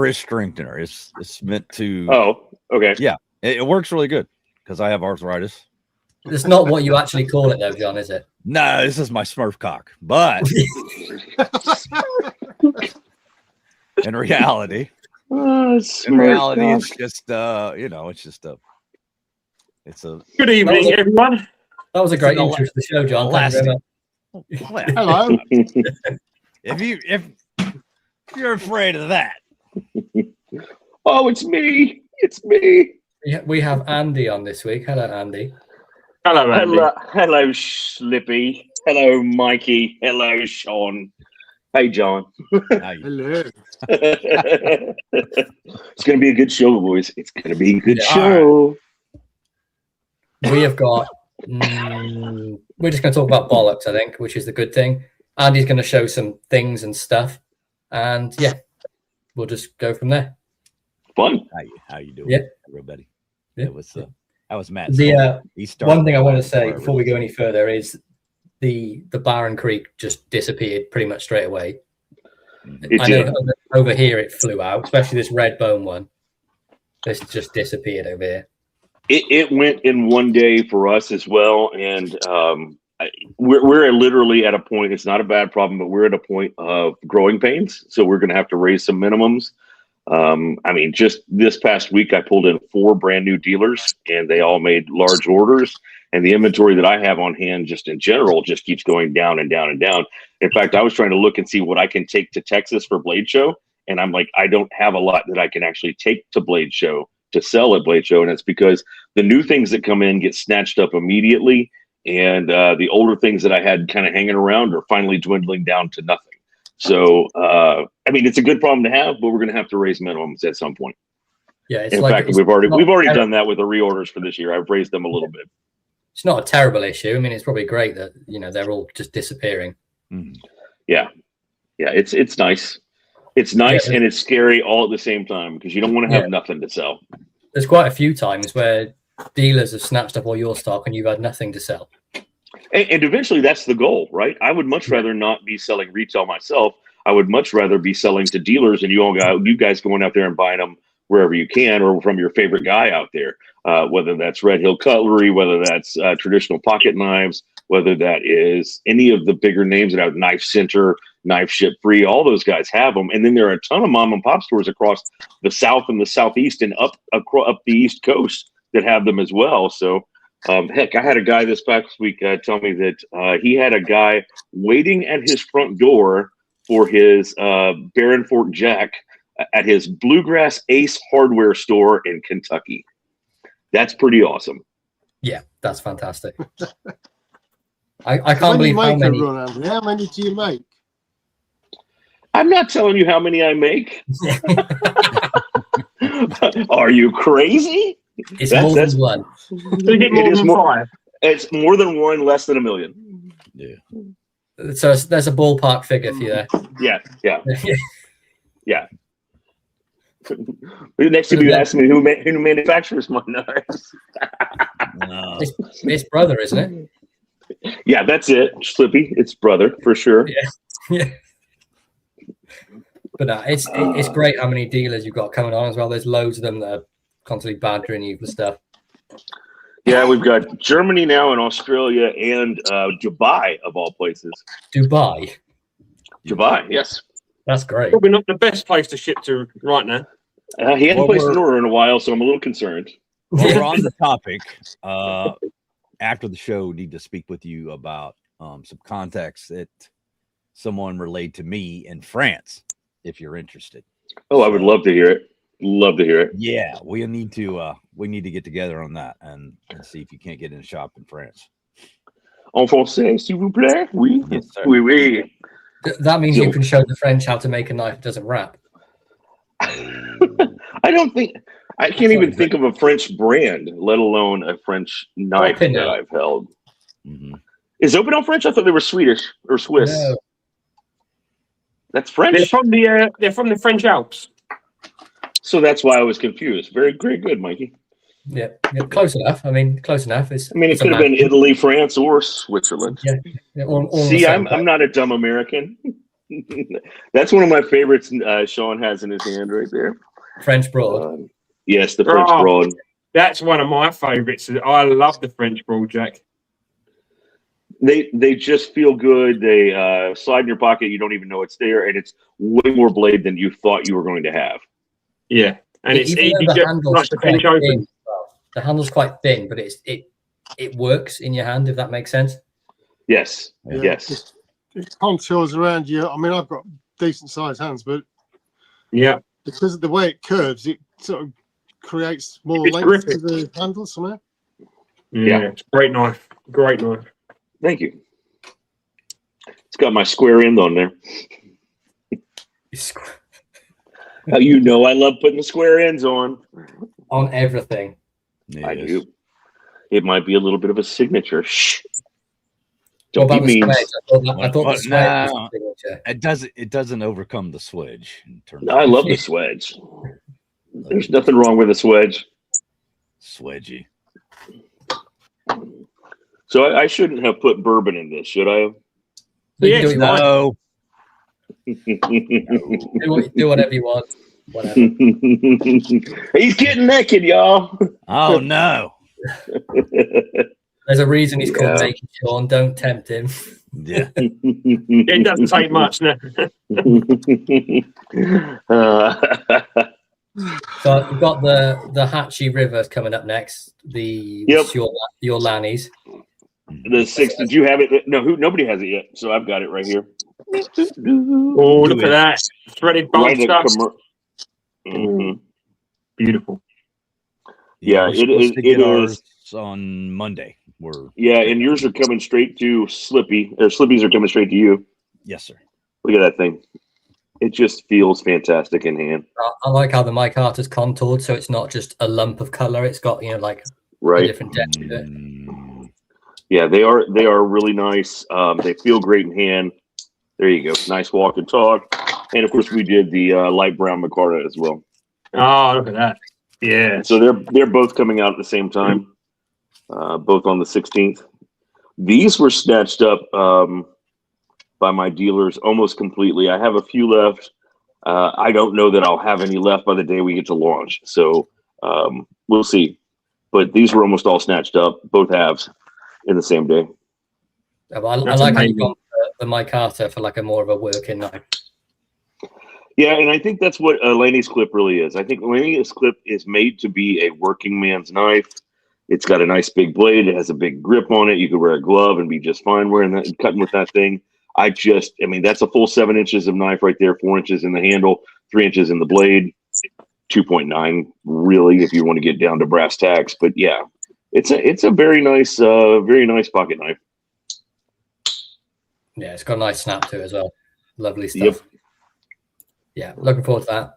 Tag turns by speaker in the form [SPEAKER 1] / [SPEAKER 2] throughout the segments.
[SPEAKER 1] wrist strengthener. It's meant to.
[SPEAKER 2] Oh, okay.
[SPEAKER 1] Yeah, it works really good because I have arthritis.
[SPEAKER 3] It's not what you actually call it, though, John, is it?
[SPEAKER 1] No, this is my Smurf cock. But in reality, it's just it's just a. It's a.
[SPEAKER 4] Good evening, everyone.
[SPEAKER 3] That was a great intro to the show, John.
[SPEAKER 1] Hello. if you're afraid of that.
[SPEAKER 2] Oh, it's me. It's me.
[SPEAKER 3] We have Andy on this week. Hello, Andy.
[SPEAKER 4] Hello, Andy.
[SPEAKER 2] Hello, Slippy. Hello, Mikey. Hello, Sean. Hey, John.
[SPEAKER 5] Hello.
[SPEAKER 2] It's going to be a good show, boys. It's going to be a good show.
[SPEAKER 3] We have got... we're just going to talk about bollocks, I think, which is the good thing. Andy's going to show some things and stuff. And, yeah, we'll just go from there.
[SPEAKER 2] Fun.
[SPEAKER 1] How you doing, everybody?
[SPEAKER 3] Yeah.
[SPEAKER 1] That was Matt.
[SPEAKER 3] One thing I want to say before we go any further is the Barron Creek just disappeared pretty much straight away. I know over here it flew out, especially this red bone one. This just disappeared over here.
[SPEAKER 2] It went in one day for us as well, and we're literally at a point. It's not a bad problem, but we're at a point of growing pains, so we're going to have to raise some minimums. I mean, just this past week, I pulled in 4 brand new dealers, and they all made large orders. And the inventory that I have on hand, just in general, just keeps going down and down and down. In fact, I was trying to look and see what I can take to Texas for Blade Show, and I'm like, I don't have a lot that I can actually take to Blade Show to sell at Blade Show, and it's because the new things that come in get snatched up immediately, and the older things that I had kind of hanging around are finally dwindling down to nothing. So, I mean, it's a good problem to have, but we're going to have to raise minimums at some point.
[SPEAKER 3] Yeah,
[SPEAKER 2] in fact, we've already done that with the reorders for this year. I've raised them a little bit.
[SPEAKER 3] It's not a terrible issue. I mean, it's probably great that they're all just disappearing.
[SPEAKER 1] Mm-hmm.
[SPEAKER 2] Yeah, it's nice. It's nice and it's scary all at the same time because you don't want to have nothing to sell.
[SPEAKER 3] There's quite a few times where dealers have snatched up all your stock and you've had nothing to sell.
[SPEAKER 2] And eventually that's the goal, right? I would much rather not be selling retail myself. I would much rather be selling to dealers and you guys going out there and buying them wherever you can or from your favorite guy out there, whether that's Red Hill Cutlery, whether that's traditional pocket knives, whether that is any of the bigger names that have Knife Center, Knife Ship Free, all those guys have them. And then there are a ton of mom and pop stores across the South and the Southeast and up the East Coast that have them as well. So, heck, I had a guy this past week tell me that he had a guy waiting at his front door for his Baron Fork Jack at his Bluegrass Ace hardware store in Kentucky. That's pretty awesome.
[SPEAKER 3] Yeah, that's fantastic. I can't believe how many.
[SPEAKER 5] How many do you make?
[SPEAKER 2] I'm not telling you how many I make. Are you crazy?
[SPEAKER 3] It's more than one.
[SPEAKER 2] It's more than one, less than 1 million.
[SPEAKER 1] Yeah.
[SPEAKER 3] So there's a ballpark figure for you there.
[SPEAKER 2] Yeah. Next to you ask me who manufactures my knives.
[SPEAKER 3] It's brother, isn't it?
[SPEAKER 2] Yeah, that's it. Slippy, it's brother for sure.
[SPEAKER 3] Yeah. But it's great how many dealers you've got coming on as well. There's loads of them that are constantly badgering you for stuff.
[SPEAKER 2] Yeah, we've got Germany now and Australia and Dubai of all places.
[SPEAKER 3] Dubai,
[SPEAKER 2] yes.
[SPEAKER 3] That's great.
[SPEAKER 4] Probably not the best place to ship to right now.
[SPEAKER 2] He hadn't placed an order in a while, so I'm a little concerned.
[SPEAKER 1] Well, we're on the topic. After the show, need to speak with you about some context that someone relayed to me in France, if you're interested.
[SPEAKER 2] Oh, I would love to hear it. Love to hear it.
[SPEAKER 1] Yeah, we need to get together on that and see if you can't get in a shop in France.
[SPEAKER 2] En français, s'il vous plaît? Oui.
[SPEAKER 1] Yes, sir.
[SPEAKER 2] Oui, oui.
[SPEAKER 3] That means you can show the French how to make a knife that doesn't wrap.
[SPEAKER 2] I can't even think of a French brand, let alone a French knife that I've held.
[SPEAKER 1] Mm-hmm.
[SPEAKER 2] Is Opinel French? I thought they were Swedish or Swiss.
[SPEAKER 3] No.
[SPEAKER 2] That's French.
[SPEAKER 4] They're from the French Alps.
[SPEAKER 2] So that's why I was confused. Very good, Mikey.
[SPEAKER 3] Yeah, close enough. I mean, close enough.
[SPEAKER 2] It could have been Italy, France, or Switzerland.
[SPEAKER 3] Yeah.
[SPEAKER 2] See, I'm not a dumb American. That's one of my favorites. Sean has in his hand right there.
[SPEAKER 3] French Broad.
[SPEAKER 2] Yes, the French Broad.
[SPEAKER 4] That's one of my favorites. I love the French Broad, Jack.
[SPEAKER 2] They just feel good. They slide in your pocket. You don't even know it's there, and it's way more blade than you thought you were going to have.
[SPEAKER 4] Yeah, and it's
[SPEAKER 3] Even
[SPEAKER 4] easy
[SPEAKER 3] though
[SPEAKER 4] to like to pinch open.
[SPEAKER 3] The handle's quite thin, but it works in your hand, if that makes sense.
[SPEAKER 2] Yes,
[SPEAKER 5] Yeah,
[SPEAKER 2] yes.
[SPEAKER 5] It contours around you. I mean, I've got decent sized hands, but
[SPEAKER 4] Yeah,
[SPEAKER 5] because of the way it curves, it sort of creates more
[SPEAKER 4] It's
[SPEAKER 5] length
[SPEAKER 4] grippy.
[SPEAKER 5] to the handle somehow.
[SPEAKER 4] yeah, it's a great knife. Great knife.
[SPEAKER 2] Thank you. It's got my square end on there. You know I love putting the square ends on.
[SPEAKER 3] On everything.
[SPEAKER 1] Yes.
[SPEAKER 2] I do. It might be a little bit of a signature. Shh.
[SPEAKER 3] What
[SPEAKER 2] Don't
[SPEAKER 3] about
[SPEAKER 2] be
[SPEAKER 3] the
[SPEAKER 2] mean.
[SPEAKER 3] swedge? I thought the swedge was
[SPEAKER 1] No.
[SPEAKER 3] the signature.
[SPEAKER 1] It doesn't overcome the swedge. In terms
[SPEAKER 2] I
[SPEAKER 1] of
[SPEAKER 2] love the swedge. There's nothing wrong with a swedge.
[SPEAKER 1] swedgy.
[SPEAKER 2] So I shouldn't have put bourbon in this, should I have?
[SPEAKER 3] So you can do what you want.
[SPEAKER 1] No.
[SPEAKER 3] Do whatever you want. Whatever.
[SPEAKER 2] He's getting naked, y'all.
[SPEAKER 1] Oh no.
[SPEAKER 3] There's a reason he's called
[SPEAKER 2] Yeah.
[SPEAKER 3] Naked Sean. Don't tempt him.
[SPEAKER 1] Yeah.
[SPEAKER 4] It doesn't take much now.
[SPEAKER 3] So we've got the Hatchie River coming up next.
[SPEAKER 2] Yep.
[SPEAKER 3] Your Lannies.
[SPEAKER 2] The 6, did you have it? No, nobody has it yet. So I've got it right here.
[SPEAKER 4] Oh, look at that. Threaded bolt
[SPEAKER 2] Right at
[SPEAKER 4] stuff.
[SPEAKER 2] Mhm.
[SPEAKER 4] Beautiful.
[SPEAKER 2] Yeah,
[SPEAKER 1] we're
[SPEAKER 2] it
[SPEAKER 1] supposed
[SPEAKER 2] is-
[SPEAKER 1] to get
[SPEAKER 2] it
[SPEAKER 1] ours
[SPEAKER 2] is.
[SPEAKER 1] on Monday.
[SPEAKER 2] Yeah, and yours are coming straight to Slippy. Or Slippies are coming straight to you.
[SPEAKER 1] Yes, sir.
[SPEAKER 2] Look at that thing. It just feels fantastic in hand.
[SPEAKER 3] I like how the mic art is contoured, so it's not just a lump of color. It's got like a
[SPEAKER 2] Right.
[SPEAKER 3] different depth to it.
[SPEAKER 2] Yeah, they are really nice. They feel great in hand. There you go. Nice walk and talk. And of course we did the light brown micarta as well.
[SPEAKER 4] Oh, look at that. Yeah.
[SPEAKER 2] So they're both coming out at the same time. Both on the 16th. These were snatched up by my dealers almost completely. I have a few left. I don't know that I'll have any left by the day we get to launch. So we'll see. But these were almost all snatched up, both halves, in the same day.
[SPEAKER 3] I like
[SPEAKER 4] That's
[SPEAKER 3] how you
[SPEAKER 4] amazing.
[SPEAKER 3] got the micarta for like a more of a working knife.
[SPEAKER 2] Yeah, and I think that's what Laney's clip really is. I think Laney's clip is made to be a working man's knife. It's got a nice big blade. It has a big grip on it. You could wear a glove and be just fine wearing that, cutting with that thing. I mean, that's a full 7 inches of knife right there, 4 inches in the handle, 3 inches in the blade, 2.9 really, if you want to get down to brass tacks. But yeah, it's a very nice pocket knife.
[SPEAKER 3] Yeah, it's got a nice snap to it as well. Lovely stuff.
[SPEAKER 2] Yep.
[SPEAKER 3] Yeah, looking forward to that.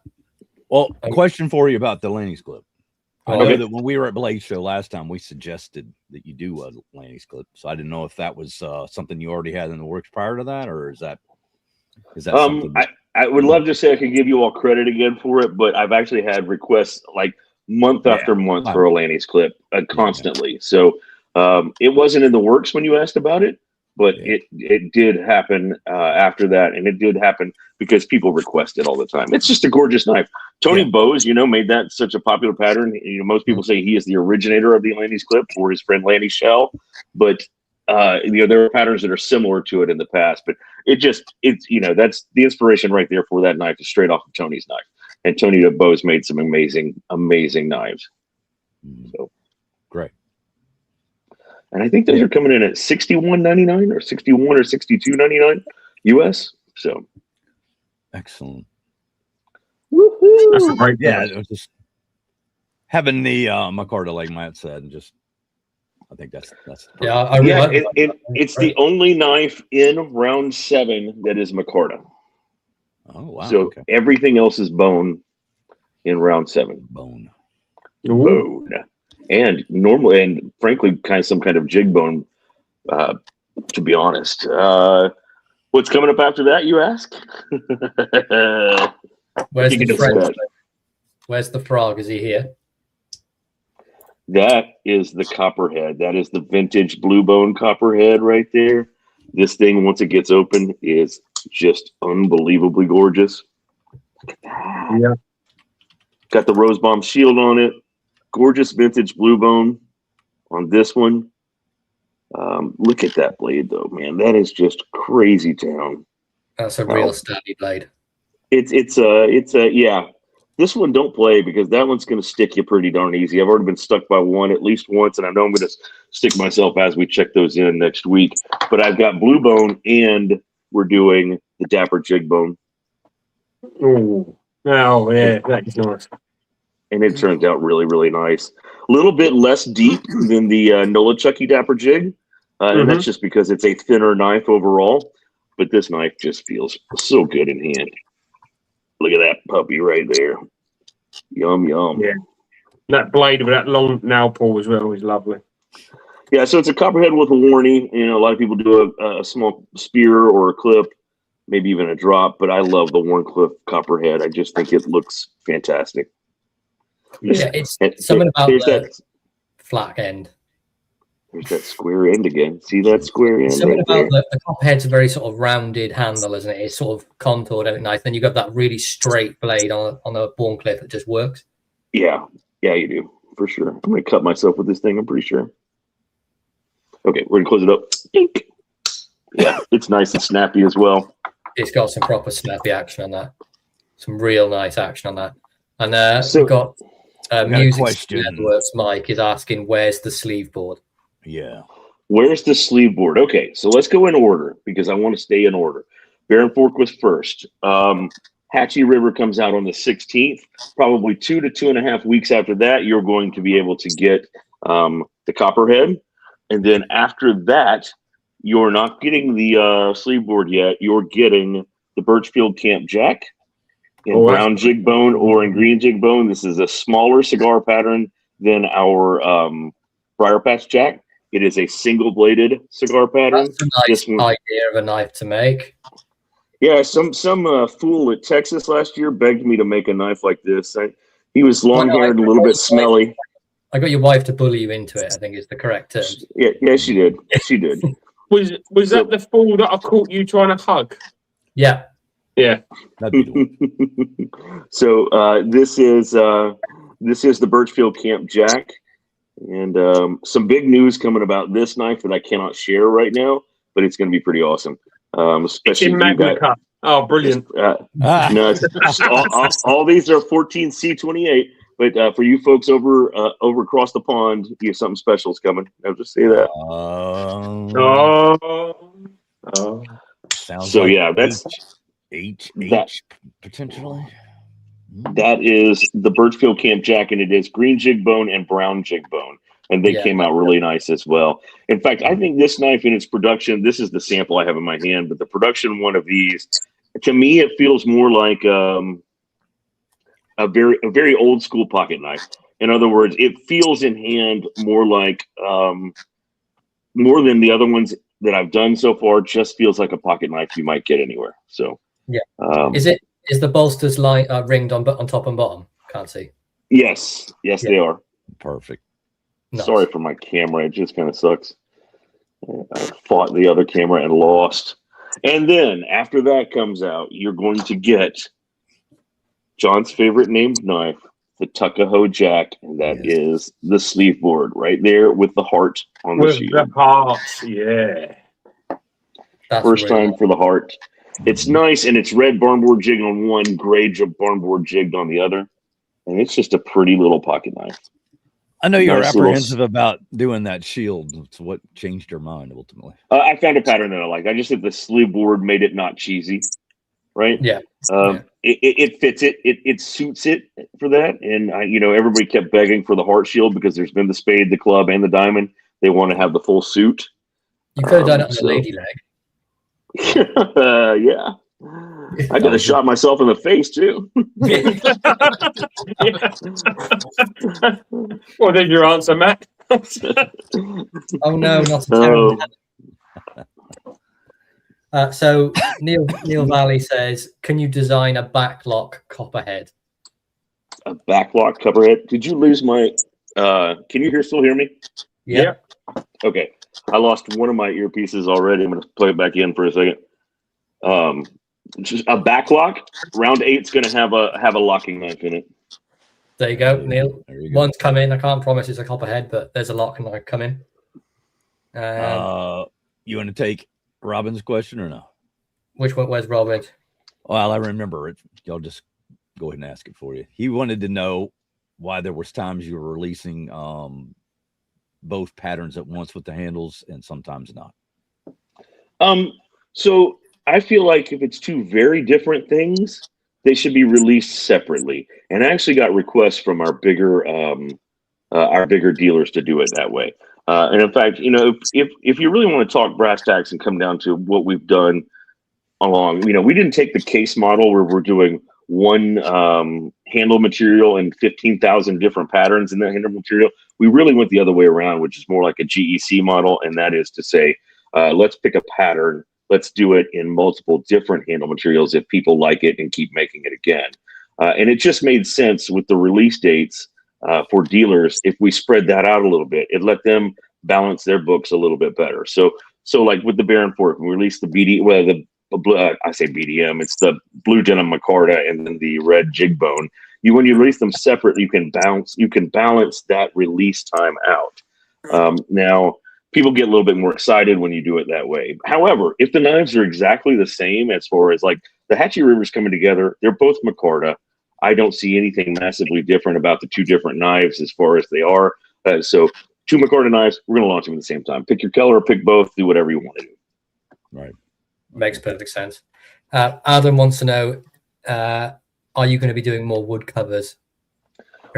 [SPEAKER 1] Well, question for you about the Laney's clip. I know
[SPEAKER 2] Okay.
[SPEAKER 1] that when we were at Blaze Show last time, we suggested that you do a Laney's clip. So I didn't know if that was something you already had in the works prior to that, or is that something?
[SPEAKER 2] I would love to say I could give you all credit again for it, but I've actually had requests like month after month for a Laney's clip constantly. So it wasn't in the works when you asked about it, but it did happen after that, and it did happen because people request it all the time. It's just a gorgeous knife. Tony Bowes, made that such a popular pattern. Most people say he is the originator of the Laney's clip for his friend Laney Shell, but there are patterns that are similar to it in the past. But it's that's the inspiration right there for that knife is straight off of Tony's knife. And Tony Bowes made some amazing knives. So
[SPEAKER 1] great.
[SPEAKER 2] And I think those are coming in at $61.99 or $61 or $62.99 US. So
[SPEAKER 1] excellent.
[SPEAKER 2] Woohoo!
[SPEAKER 4] That's a great
[SPEAKER 1] It was just having the micarta, like Matt said, and just I think that's
[SPEAKER 3] I really like
[SPEAKER 2] it's the only knife in round 7 that is micarta.
[SPEAKER 1] Oh wow!
[SPEAKER 2] So everything else is bone in round 7.
[SPEAKER 1] Bone.
[SPEAKER 2] And normally, and frankly, some kind of jig bone. To be honest, what's coming up after that? You ask.
[SPEAKER 3] Where's
[SPEAKER 2] You
[SPEAKER 3] the
[SPEAKER 2] can
[SPEAKER 3] French?
[SPEAKER 2] expect.
[SPEAKER 3] Where's the frog? Is he here?
[SPEAKER 2] That is the copperhead. That is the vintage blue bone copperhead right there. This thing, once it gets open, is just unbelievably gorgeous. Look at that.
[SPEAKER 4] Yeah.
[SPEAKER 2] Got the Rose Bomb shield on it. Gorgeous vintage blue bone on this one. Look at that blade, though, man. That is just crazy town.
[SPEAKER 3] That's a real stabby blade.
[SPEAKER 2] It's yeah. This one don't play because that one's going to stick you pretty darn easy. I've already been stuck by one at least once, and I know I'm going to stick myself as we check those in next week. But I've got blue bone, and we're doing the Dapper Jig Bone.
[SPEAKER 4] Oh, yeah, that's nice.
[SPEAKER 2] And it turns out really, really nice. A little bit less deep than the Nolichucky Dapper Jig, and that's just because it's a thinner knife overall. But this knife just feels so good in hand. Look at that puppy right there. Yum, yum.
[SPEAKER 4] Yeah. That blade with that long nail pull as well is lovely.
[SPEAKER 2] Yeah, so it's a copperhead with a warning. You know, a lot of people do a small spear or a clip, maybe even a drop, but I love the Warncliffe copperhead. I just think it looks fantastic.
[SPEAKER 3] Yeah, it's something about the flat end.
[SPEAKER 2] There's that square end again. See that square end?
[SPEAKER 3] Something about the copperhead's a very sort of rounded handle, isn't it? It's sort of contoured and nice. Then you got that really straight blade on a Warncliffe that just works.
[SPEAKER 2] Yeah, you do for sure. I'm gonna cut myself with this thing. I'm pretty sure. Okay, we're gonna close it up. Yeah, it's nice and snappy as well.
[SPEAKER 3] It's got some proper snappy action on that. Some real nice action on that. And we've got Music Networks. Mike is asking, "Where's the sleeve board?"
[SPEAKER 1] Yeah.
[SPEAKER 2] Where's the sleeve board? Okay, so let's go in order because I want to stay in order. Baron Fork was first. Hatchie River comes out on the 16th. Probably 2 to 2.5 weeks after that, you're going to be able to get the Copperhead. And then after that, you're not getting the sleeve board yet. You're getting the Birchfield Camp Jack in brown jig bone or in green jig bone. This is a smaller cigar pattern than our Briar Patch Jack. It is a single-bladed cigar pattern.
[SPEAKER 3] That's a nice idea of a knife to make.
[SPEAKER 2] Yeah, some fool at Texas last year begged me to make a knife like this. He was long-haired and a little bit smelly.
[SPEAKER 3] I got your wife to bully you into it, I think is the correct term.
[SPEAKER 2] Yeah, she did. She did.
[SPEAKER 4] Was that the fool that I caught you trying to hug?
[SPEAKER 3] Yeah.
[SPEAKER 4] Yeah.
[SPEAKER 2] So this is the Birchfield Camp Jack. And some big news coming about this knife that I cannot share right now, but it's going to be pretty awesome. Especially
[SPEAKER 4] in Magna Cup. Oh, brilliant!
[SPEAKER 2] No, all these are 14 C28, but for you folks over across the pond, you have something special is coming. I'll just say that.
[SPEAKER 1] Sounds
[SPEAKER 2] so
[SPEAKER 1] like
[SPEAKER 2] yeah, that's
[SPEAKER 1] H potentially.
[SPEAKER 2] That is the Birchfield Camp Jack, and it is green jig bone and brown jig bone. And they came out really nice as well. In fact, I think this knife in its production, this is the sample I have in my hand, but the production one of these, to me, it feels more like a very old school pocket knife. In other words, it feels in hand more like more than the other ones that I've done so far. Just feels like a pocket knife you might get anywhere. So
[SPEAKER 3] yeah, is the bolsters ringed on top and bottom? Can't see.
[SPEAKER 2] Yes, they are.
[SPEAKER 1] Perfect.
[SPEAKER 3] Nice.
[SPEAKER 2] Sorry for my camera. It just kind of sucks. I fought the other camera and lost. And then after that comes out, you're going to get John's favorite named knife, the Tuckahoe Jack, and that is the sleeve board right there with the heart on the shield.
[SPEAKER 4] With the heart, yeah.
[SPEAKER 3] That's
[SPEAKER 2] First
[SPEAKER 3] really
[SPEAKER 2] time for the heart. It's nice, and it's red barnboard jig on one, gray barnboard jigged on the other. And it's just a pretty little pocket knife.
[SPEAKER 1] I know you're apprehensive about doing that shield. It's what changed your mind ultimately.
[SPEAKER 2] I found a pattern that I liked. I just think the sleeve board made it not cheesy, right?
[SPEAKER 3] Yeah.
[SPEAKER 2] It fits it. It suits it for that. And everybody kept begging for the heart shield because there's been the spade, the club, and the diamond. They want to have the full suit.
[SPEAKER 3] You could have done it on the lady leg.
[SPEAKER 2] Yeah. I could have shot myself in the face too.
[SPEAKER 4] Well, there's your answer, Matt.
[SPEAKER 3] Oh no, not a terrible. So Neil Valley says, "Can you design a backlock copperhead?"
[SPEAKER 2] A backlock copperhead. Did you lose my? Can you still hear me?
[SPEAKER 3] Yeah.
[SPEAKER 2] Okay. I lost one of my earpieces already. I'm going to play it back in for a second. just a back lock. Round 8's going to have a locking knife in it.
[SPEAKER 3] There you go, Neil.
[SPEAKER 1] There you go.
[SPEAKER 3] One's come in. I can't promise it's a copperhead, but there's a lock knife coming.
[SPEAKER 1] You want to take Robin's question or no?
[SPEAKER 3] Which one? Where's Robin?
[SPEAKER 1] Well, I remember it. Y'all just go ahead and ask it for you. He wanted to know why there was times you were releasing both patterns at once with the handles and sometimes not.
[SPEAKER 2] So I feel like if it's two very different things, they should be released separately. And I actually got requests from our bigger dealers to do it that way. And in fact, you know, if you really want to talk brass tacks and come down to what we've done along, you know, we didn't take the case model where we're doing one handle material and 15,000 different patterns in that handle material. We really went the other way around, which is more like a GEC model. And that is to say, let's pick a pattern. Let's do it in multiple different handle materials if people like it and keep making it again. And it just made sense with the release dates for dealers. If we spread that out a little bit, it let them balance their books a little bit better. So like with the Baron Fork, we released the BD, well, I say BDM, it's the blue denim micarta and then the red jig bone. When you release them separately, you can balance that release time out. Now, people get a little bit more excited when you do it that way. However, if the knives are exactly the same as far as like the Hatchie Rivers coming together, they're both micarta. I don't see anything massively different about the two different knives as far as they are. So two micarta knives, we're going to launch them at the same time. Pick your color, pick both, do whatever you want to do.
[SPEAKER 1] Right.
[SPEAKER 3] Makes perfect sense. Adam wants to know, are you going to be doing more wood covers?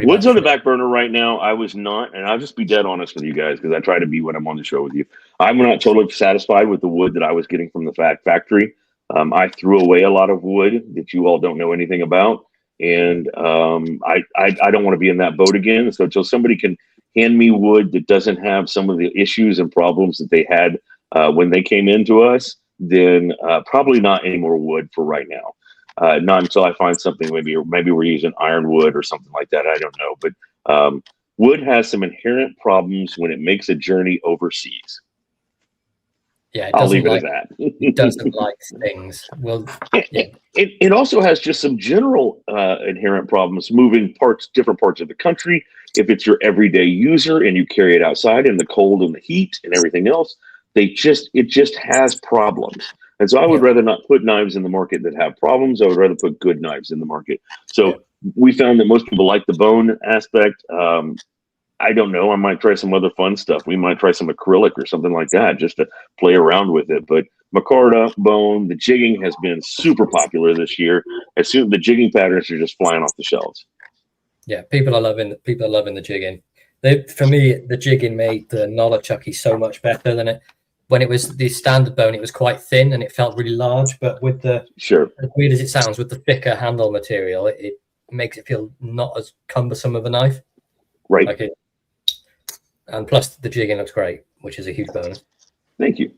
[SPEAKER 2] Wood's on the back burner right now. I was not, and I'll just be dead honest with you guys because I try to be when I'm on the show with you. I'm not totally satisfied with the wood that I was getting from the factory. I threw away a lot of wood that you all don't know anything about, and I don't want to be in that boat again. So until somebody can hand me wood that doesn't have some of the issues and problems that they had when they came into us, then probably not any more wood for right now. Not until I find something, maybe we're using ironwood or something like that. I don't know. But wood has some inherent problems when it makes a journey overseas.
[SPEAKER 3] Yeah,
[SPEAKER 2] I'll leave it at that.
[SPEAKER 3] It doesn't like things. Well, yeah.
[SPEAKER 2] It also has just some general inherent problems moving different parts of the country. If it's your everyday user and you carry it outside in the cold and the heat and everything else, it just has problems. And so I would rather not put knives in the market that have problems. I would rather put good knives in the market. So we found that most people like the bone aspect. I don't know. I might try some other fun stuff. We might try some acrylic or something like that just to play around with it. But micarta, bone, the jigging has been super popular this year. As soon the jigging patterns are just flying off the shelves.
[SPEAKER 3] Yeah, people are loving the jigging. For me, the jigging made the Nolachucky so much better than it. When it was the standard bone, it was quite thin and it felt really large. But with the as weird as it sounds, with the thicker handle material, it makes it feel not as cumbersome of a knife.
[SPEAKER 2] Right.
[SPEAKER 3] And plus, the jigging looks great, which is a huge bonus.
[SPEAKER 2] Thank you.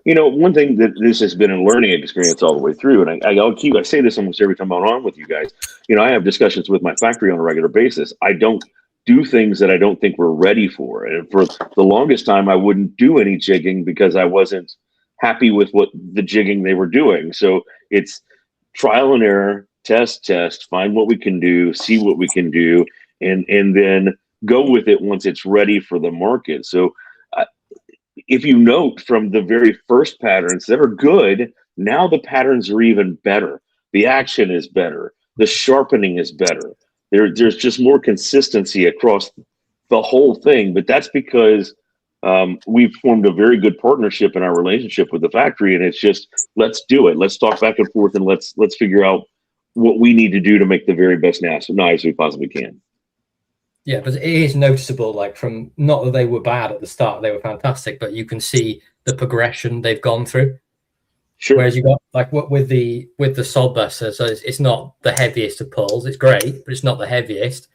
[SPEAKER 2] You know, one thing that this has been a learning experience all the way through, and I say this almost every time I'm on with you guys. You know, I have discussions with my factory on a regular basis. I don't do things that I don't think we're ready for. And for the longest time, I wouldn't do any jigging because I wasn't happy with what the jigging they were doing. So it's trial and error, test, find what we can do, see what we can do, and then go with it once it's ready for the market. So if you note from the very first patterns that are good, now the patterns are even better. The action is better. The sharpening is better. There's just more consistency across the whole thing. But that's because we've formed a very good partnership in our relationship with the factory. And it's just, let's do it. Let's talk back and forth and let's figure out what we need to do to make the very best knives we possibly can.
[SPEAKER 3] Yeah, but it is noticeable, like from, not that they were bad at the start, they were fantastic, but you can see the progression they've gone through.
[SPEAKER 2] Sure.
[SPEAKER 3] Whereas you got like what with the Sod Buster, so it's not the heaviest of pulls. It's great, but it's not the heaviest.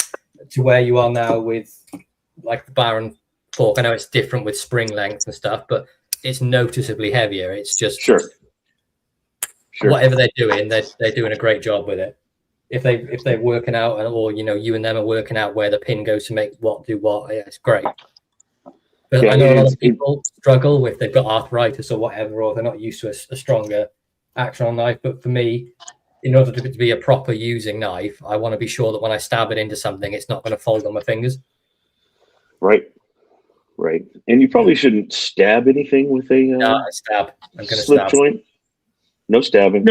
[SPEAKER 3] To where you are now with like the Baron Fork. I know it's different with spring length and stuff, but it's noticeably heavier. It's just
[SPEAKER 2] sure.
[SPEAKER 3] Whatever they're doing, they're doing a great job with it. If they're working out, or you know, you and them are working out where the pin goes to make what do what, yeah, it's great. But I know a lot of people struggle with, they've got arthritis or whatever, or they're not used to a stronger action on knife, but for me, in order to be a proper using knife, I want to be sure that when I stab it into something, it's not going to fold on my fingers.
[SPEAKER 2] Right. Right. And you probably shouldn't stab anything with a
[SPEAKER 3] No, I stab. I'm going to
[SPEAKER 2] slip
[SPEAKER 3] stab.
[SPEAKER 2] joint. No stabbing.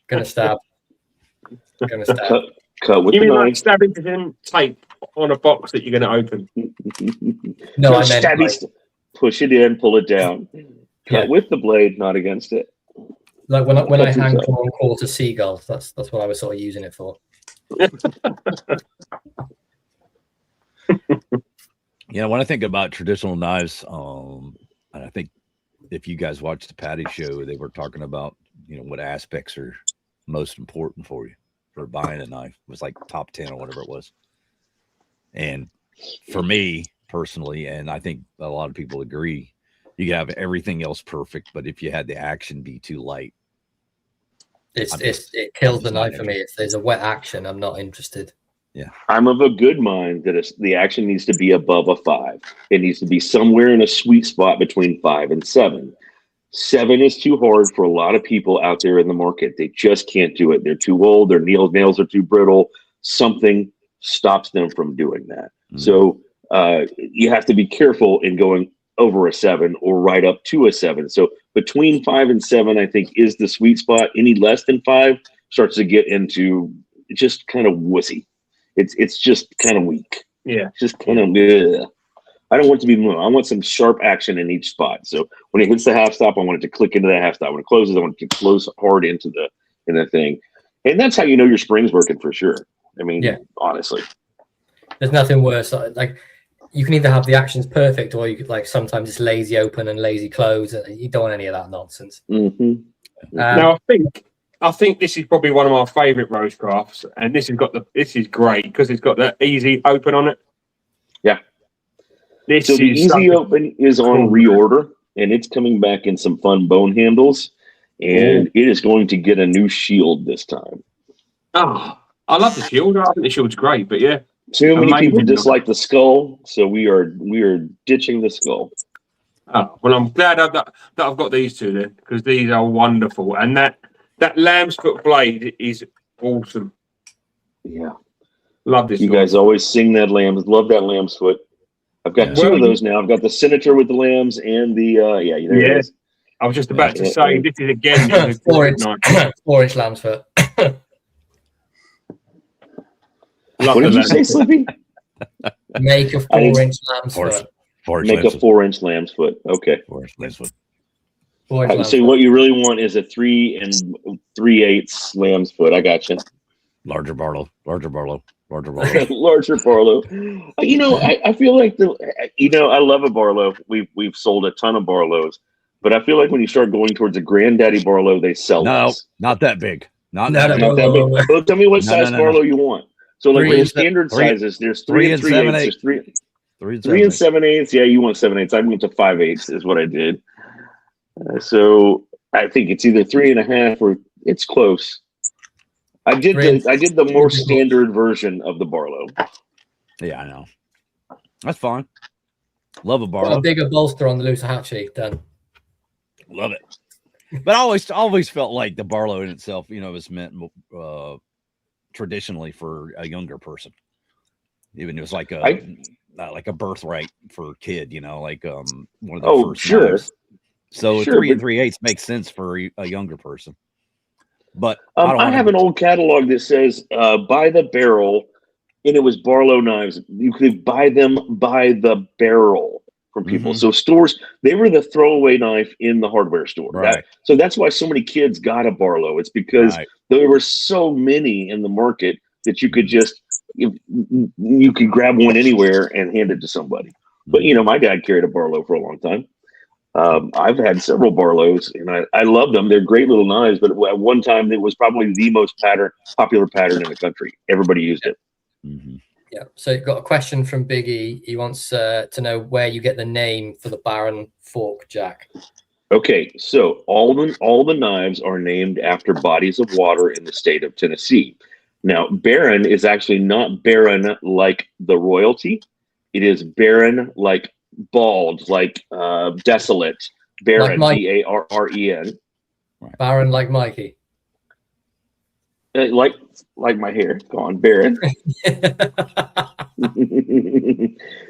[SPEAKER 3] Going to stab. Going to stab.
[SPEAKER 2] Cut with
[SPEAKER 4] You
[SPEAKER 2] the
[SPEAKER 4] mean like
[SPEAKER 2] knife.
[SPEAKER 4] stabbing to him tape on a box that you're going to open?
[SPEAKER 3] No, I meant
[SPEAKER 2] stabby.
[SPEAKER 3] like,
[SPEAKER 2] Push it in, pull it down. Cut with the blade, not against it.
[SPEAKER 3] like when I
[SPEAKER 2] That's
[SPEAKER 3] hang
[SPEAKER 2] exactly.
[SPEAKER 3] drawn quarter seagulls. That's what I was sort of using it for.
[SPEAKER 1] You know, when I think about traditional knives, and I think if you guys watched the Patty show, they were talking about, you know, what aspects are most important for you for buying a knife. It was like top 10 or whatever it was. And for me personally, and I think a lot of people agree, you can have everything else perfect, but if you had the action be too light,
[SPEAKER 3] It kills the knife for me. If there's a wet action, I'm not interested.
[SPEAKER 2] Yeah, I'm of a good mind that the action needs to be above a 5. It needs to be somewhere in a sweet spot between 5 and 7. 7 is too hard for a lot of people out there in the market. They just can't do it. They're too old. Their nails are too brittle. Something stops them from doing that. So you have to be careful in going over a 7 or right up to a 7. So between 5 and 7, I think, is the sweet spot. Any less than 5 starts to get into just kind of wussy. It's just kind of weak.
[SPEAKER 4] Yeah.
[SPEAKER 2] Just kind of, I don't want it to be moving. I want some sharp action in each spot. So when it hits the half stop, I want it to click into that half stop. When it closes, I want it to close hard into the thing. And that's how you know your spring's working for sure. I mean, honestly.
[SPEAKER 3] There's nothing worse. Like, you can either have the actions perfect, or you could, like, sometimes it's lazy open and lazy close. You don't want any of that nonsense.
[SPEAKER 2] Mm-hmm.
[SPEAKER 4] Now, I think this is probably one of my favourite RoseCrafts, and this is great because it's got that easy open on it.
[SPEAKER 2] Yeah.
[SPEAKER 4] The
[SPEAKER 2] easy open is on reorder, and it's coming back in some fun bone handles, and it is going to get a new shield this time.
[SPEAKER 4] Oh, I love the shield. I think the shield's great, but yeah.
[SPEAKER 2] Too many people dislike the skull, so we are ditching the skull.
[SPEAKER 4] Oh, well, I'm glad that I've got these two then, because these are wonderful, and that lamb's foot blade is awesome.
[SPEAKER 2] Yeah,
[SPEAKER 4] love this.
[SPEAKER 2] You guys always sing that lamb's. Love that lamb's foot. I've got two of those now. I've got the Senator with the lambs and the there it is.
[SPEAKER 4] I was just about to say this is again
[SPEAKER 3] 4-inch lamb's foot.
[SPEAKER 2] What did you say, Slippy?
[SPEAKER 3] Make a 4-inch lamb's foot.
[SPEAKER 2] Make a 4-inch lamb's foot. Okay.
[SPEAKER 1] 4-inch lamb's foot.
[SPEAKER 2] So what you really want is a 3 3/8 lamb's foot. I got you.
[SPEAKER 1] Larger Barlow.
[SPEAKER 2] Larger Barlow. You know, I feel like I love a Barlow. We've sold a ton of Barlows, but I feel like when you start going towards a granddaddy Barlow, they sell less.
[SPEAKER 1] Not that big. Not
[SPEAKER 2] that big. Well, tell me what size Barlow you want. So like the standard sizes, there's 3 and 3/8. There's 3 and 7/8. Yeah, you want 7/8. I went to 5/8 is what I did. So I think it's either 3.5 or it's close. I did the more standard version of the Barlow.
[SPEAKER 1] Yeah, I know. That's fine. Love a Barlow.
[SPEAKER 3] A bigger bolster on the Loosahatchee, done.
[SPEAKER 1] Love it. But I always felt like the Barlow in itself, you know, was meant traditionally for a younger person. Even it was like a birthright for a kid, you know, like one of the first knives. So 3 and 3/8 makes sense for a younger person. But
[SPEAKER 2] I have an old catalog that says buy the barrel, and it was Barlow knives. You could buy them by the barrel from people. So stores, they were the throwaway knife in the hardware store.
[SPEAKER 1] Right.
[SPEAKER 2] So that's why so many kids got a Barlow. It's because there were so many in the market that you could just you could grab one anywhere and hand it to somebody. But you know, my dad carried a Barlow for a long time. I've had several Barlows, and I love them. They're great little knives, but at one time it was probably the most popular pattern in the country. Everybody used it.
[SPEAKER 3] Yeah. So you've got a question from Biggie. He wants to know where you get the name for the Baron fork jack.
[SPEAKER 2] Okay, so all the knives are named after bodies of water in the state of Tennessee. Now, Baron is actually not barren like the royalty. It is barren like bald, like desolate, barren,
[SPEAKER 3] like
[SPEAKER 2] Barren.
[SPEAKER 3] Baron like Mikey.
[SPEAKER 2] Like my hair. Go on, Baron.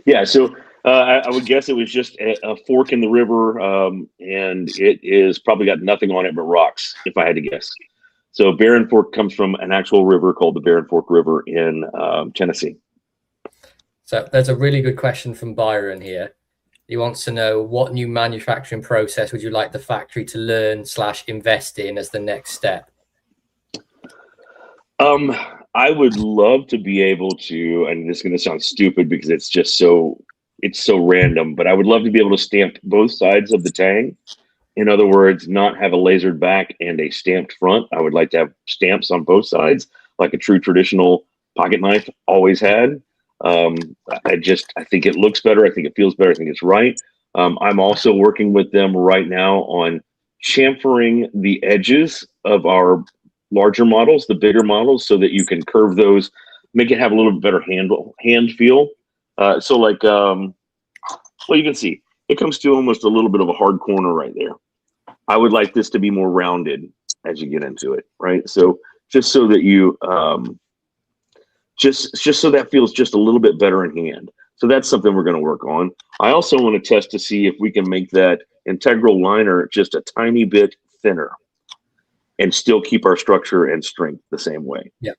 [SPEAKER 2] Yeah, so I would guess it was just a fork in the river, and it is probably got nothing on it but rocks, if I had to guess. So Barren Fork comes from an actual river called the Barren Fork River in Tennessee.
[SPEAKER 3] So there's a really good question from Byron here. He wants to know, what new manufacturing process would you like the factory to learn / invest in as the next step?
[SPEAKER 2] I would love to be able to, and this is going to sound stupid because it's so random, but I would love to be able to stamp both sides of the tang. In other words, not have a lasered back and a stamped front. I would like to have stamps on both sides, like a true traditional pocket knife always had. I think it looks better. I think it feels better. I think it's right. I'm also working with them right now on chamfering the edges of our larger models, the bigger models, so that you can curve those, make it have a little bit better hand feel. So like, well, you can see it comes to almost a little bit of a hard corner right there. I would like this to be more rounded as you get into it, right? So just so that you, just so that feels just a little bit better in hand. So that's something we're going to work on. I also want to test to see if we can make that integral liner just a tiny bit thinner and still keep our structure and strength the same way.
[SPEAKER 3] Yeah.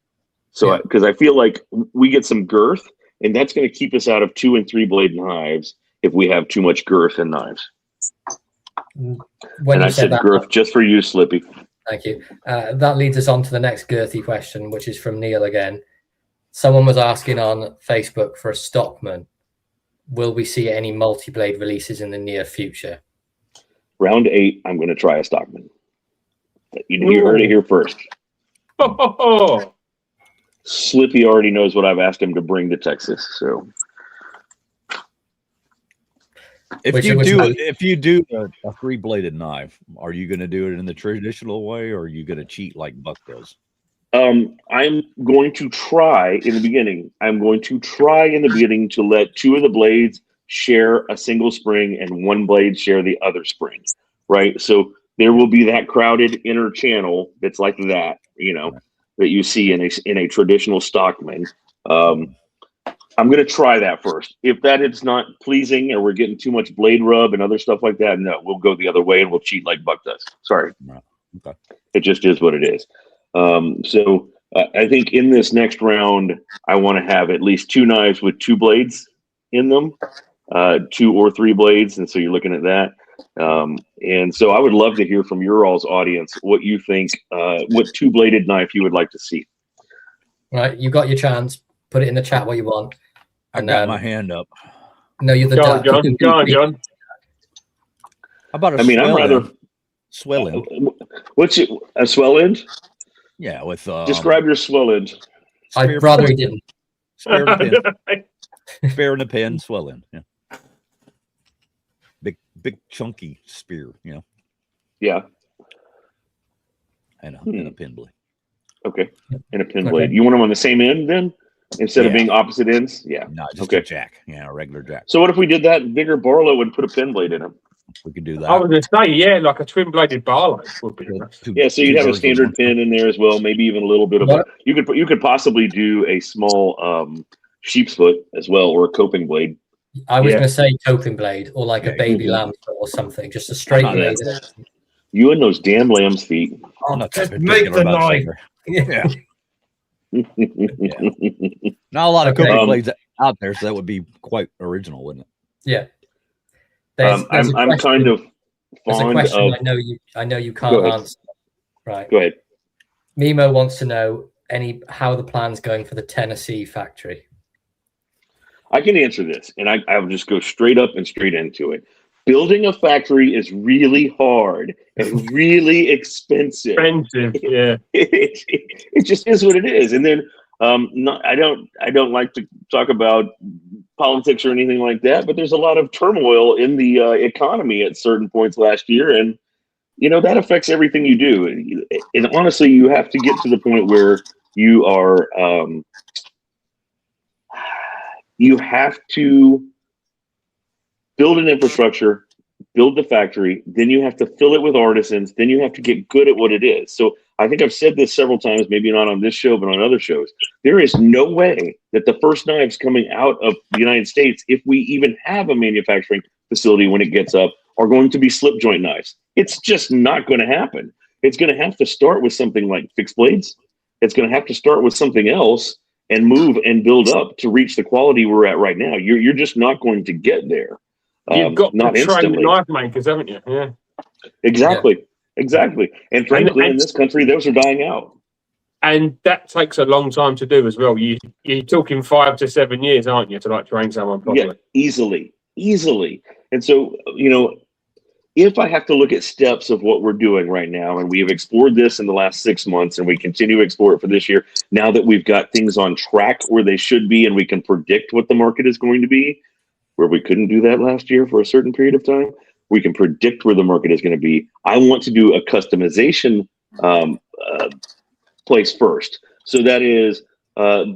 [SPEAKER 2] So, because I feel like we get some girth, and that's going to keep us out of 2 and 3 blade knives if we have too much girth in knives.
[SPEAKER 3] When
[SPEAKER 2] and I said girth just for you, Slippy.
[SPEAKER 3] Thank you. That leads us on to the next girthy question, which is from Neil again. Someone was asking on Facebook for a Stockman. Will we see any multi-blade releases in the near future?
[SPEAKER 2] Round 8, I'm going to try a Stockman. You heard it here first. Slippy already knows what I've asked him to bring to Texas. So,
[SPEAKER 1] if you do a 3-bladed knife, are you going to do it in the traditional way, or are you going to cheat like Buck does?
[SPEAKER 2] I'm going to try in the beginning. To let 2 of the blades share a single spring and 1 blade share the other spring. Right. So there will be that crowded inner channel that's like that, that you see in a traditional Stockman. I'm going to try that first. If that is not pleasing, or we're getting too much blade rub and other stuff like that, no, we'll go the other way and we'll cheat like Buck does. Sorry.
[SPEAKER 1] Okay.
[SPEAKER 2] It just is what it is. So I think in this next round, I want to have at least 2 knives with 2 blades in them, 2 or 3 blades. And so you're looking at that. And so I would love to hear from your all's audience what you think, what 2-bladed knife you would like to see.
[SPEAKER 3] Right, you got your chance. Put it in the chat what you want.
[SPEAKER 1] I got my hand up.
[SPEAKER 3] No, you're the duck.
[SPEAKER 4] Go on, John.
[SPEAKER 1] How about
[SPEAKER 2] I'm rather
[SPEAKER 1] swell end?
[SPEAKER 2] What's it? A swell end?
[SPEAKER 1] Yeah, with
[SPEAKER 2] describe your swell end.
[SPEAKER 3] I'd rather he didn't.
[SPEAKER 1] Spare in a pen, swell end. Yeah. Big chunky spear,
[SPEAKER 2] Yeah.
[SPEAKER 1] And a pin blade.
[SPEAKER 2] Okay. And a pin blade. You want them on the same end then? Instead of being opposite ends? Yeah.
[SPEAKER 1] No, just a jack. Yeah, a regular jack.
[SPEAKER 2] So what if we did that bigger Barlow and put a pin blade in them?
[SPEAKER 1] We could do that.
[SPEAKER 4] I was going to say, like a twin-bladed Barlow would be nice.
[SPEAKER 2] Yeah, so you'd have a standard pin in there as well, maybe even a little bit of you could possibly do a small sheep's foot as well, or a coping blade.
[SPEAKER 3] I was going to say coping blade, or like a baby lamb or something, just a straight blade.
[SPEAKER 2] You and those damn lamb's feet.
[SPEAKER 1] I'm not
[SPEAKER 3] just make the knife.
[SPEAKER 1] Yeah. Not a lot of coping blades out there, so that would be quite original, wouldn't it?
[SPEAKER 3] Yeah.
[SPEAKER 2] I'm kind of fond of.
[SPEAKER 3] I know you can't answer. Right.
[SPEAKER 2] Go ahead.
[SPEAKER 3] Mimo wants to know how the plan's going for the Tennessee factory.
[SPEAKER 2] I can answer this, and I'll just go straight up and straight into it. Building a factory is really hard and really expensive.
[SPEAKER 4] Yeah.
[SPEAKER 2] It just is what it is. And then I don't like to talk about politics or anything like that, but there's a lot of turmoil in the economy at certain points last year, and that affects everything you do. And honestly, you have to get to the point where you are you have to build an infrastructure, build the factory, then you have to fill it with artisans, then you have to get good at what it is. So I think I've said this several times, maybe not on this show, but on other shows. There is no way that the first knives coming out of the United States, if we even have a manufacturing facility when it gets up, are going to be slip joint knives. It's just not going to happen. It's going to have to start with something like fixed blades. It's going to have to start with something else and move and build up to reach the quality we're at right now. You're just not going to get there.
[SPEAKER 4] You've got
[SPEAKER 2] not
[SPEAKER 4] to train the
[SPEAKER 2] instantly.
[SPEAKER 4] knife makers, haven't you? Yeah.
[SPEAKER 2] Exactly. Yeah. Exactly. And frankly, in this country, those are dying out.
[SPEAKER 4] And that takes a long time to do as well. You're talking 5 to 7 years, aren't you, to like train someone properly?
[SPEAKER 2] Yeah, easily. And so, if I have to look at steps of what we're doing right now, and we have explored this in the last 6 months, and we continue to explore it for this year, now that we've got things on track where they should be, and we can predict what the market is going to be, where we couldn't do that last year for a certain period of time, we can predict where the market is going to be. I want to do a customization place first. So that is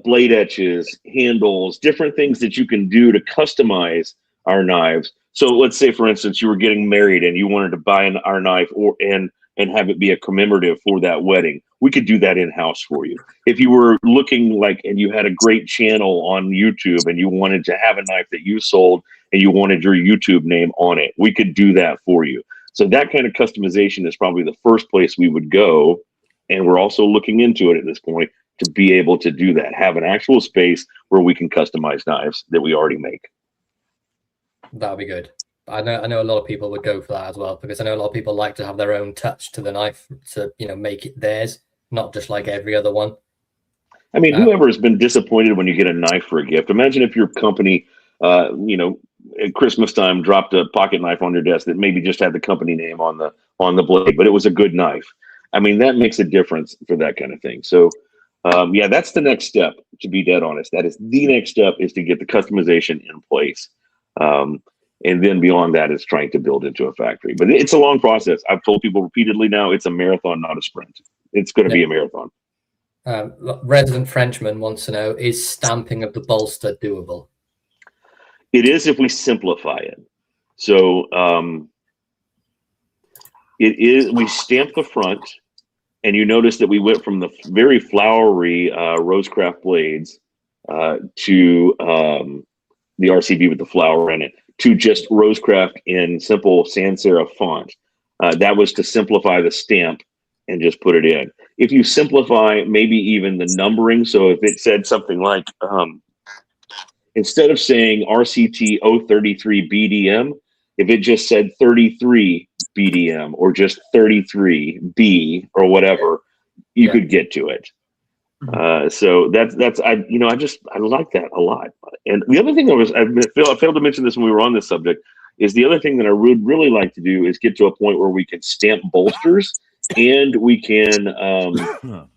[SPEAKER 2] blade etches, handles, different things that you can do to customize our knives. So let's say, for instance, you were getting married and you wanted to buy our knife and have it be a commemorative for that wedding. We could do that in-house for you. If you were looking and you had a great channel on YouTube and you wanted to have a knife that you sold and you wanted your YouTube name on it, we could do that for you. So that kind of customization is probably the first place we would go. And we're also looking into it at this point to be able to do that, have an actual space where we can customize knives that we already make.
[SPEAKER 3] That'll be good. I know a lot of people would go for that as well, because I know a lot of people like to have their own touch to the knife to, make it theirs, not just like every other one.
[SPEAKER 2] I mean, whoever has been disappointed when you get a knife for a gift, imagine if your company, at Christmas time dropped a pocket knife on your desk that maybe just had the company name on the blade, but it was a good knife. I mean, that makes a difference for that kind of thing. So, that's the next step, to be dead honest. That is the next step, is to get the customization in place. And then beyond that is trying to build into a factory. But it's a long process. I've told people repeatedly now, it's a marathon, not a sprint. It's going to be a marathon.
[SPEAKER 3] Resident Frenchman wants to know, is stamping of the bolster doable?
[SPEAKER 2] It is if we simplify it. So it is. We stamp the front, and you notice that we went from the very flowery RoseCraft blades to the RCB with the flower in it, to just RoseCraft in simple sans serif font. That was to simplify the stamp and just put it in. If you simplify maybe even the numbering, so if it said something like, instead of saying RCT 033 BDM, if it just said 33 BDM or just 33 B or whatever, you could get to it. So I like that a lot. And the other thing I failed to mention this when we were on this subject, is the other thing that I would really like to do is get to a point where we can stamp bolsters and we can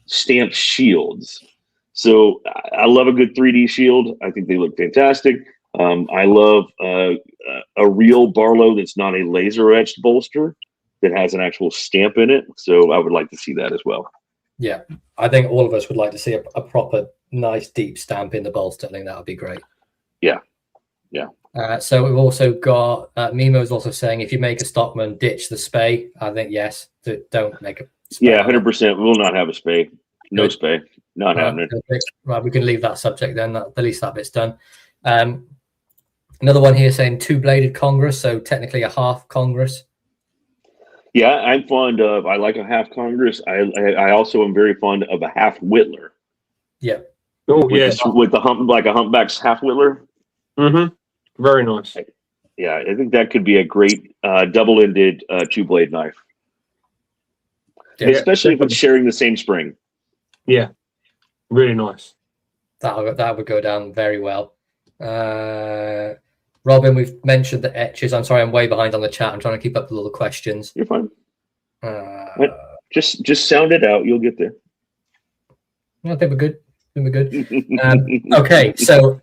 [SPEAKER 2] stamp shields. So I love a good 3D shield. I think they look fantastic. I love a real Barlow that's not a laser etched bolster that has an actual stamp in it. So I would like to see that as well.
[SPEAKER 3] Yeah, I think all of us would like to see a proper, nice, deep stamp in the bolster. I think that would be great.
[SPEAKER 2] Yeah.
[SPEAKER 3] So we've also got Mimo is also saying, if you make a Stockman, ditch the spay. I think yes, don't make a spay.
[SPEAKER 2] Yeah, 100%. We'll not have a spay. No spay. Not happening.
[SPEAKER 3] Right, we can leave that subject then. At least that bit's done. Another one here saying 2-bladed Congress, so technically a half Congress.
[SPEAKER 2] Yeah, I'm fond of. I like a half Congress. I also am very fond of a half Whittler.
[SPEAKER 3] Yeah.
[SPEAKER 4] Oh yeah.
[SPEAKER 2] With the hump, like a humpback's half Whittler.
[SPEAKER 4] Mm-hmm. Very nice.
[SPEAKER 2] Yeah, I think that could be a great double-ended 2-blade knife. Yeah, especially if it's sharing the same spring.
[SPEAKER 4] Yeah, really nice.
[SPEAKER 3] That would go down very well. Robin, we've mentioned the etches. I'm sorry, I'm way behind on the chat. I'm trying to keep up with all the questions.
[SPEAKER 2] You're fine. Just sound it out. You'll get there.
[SPEAKER 3] I think we're good. Okay, so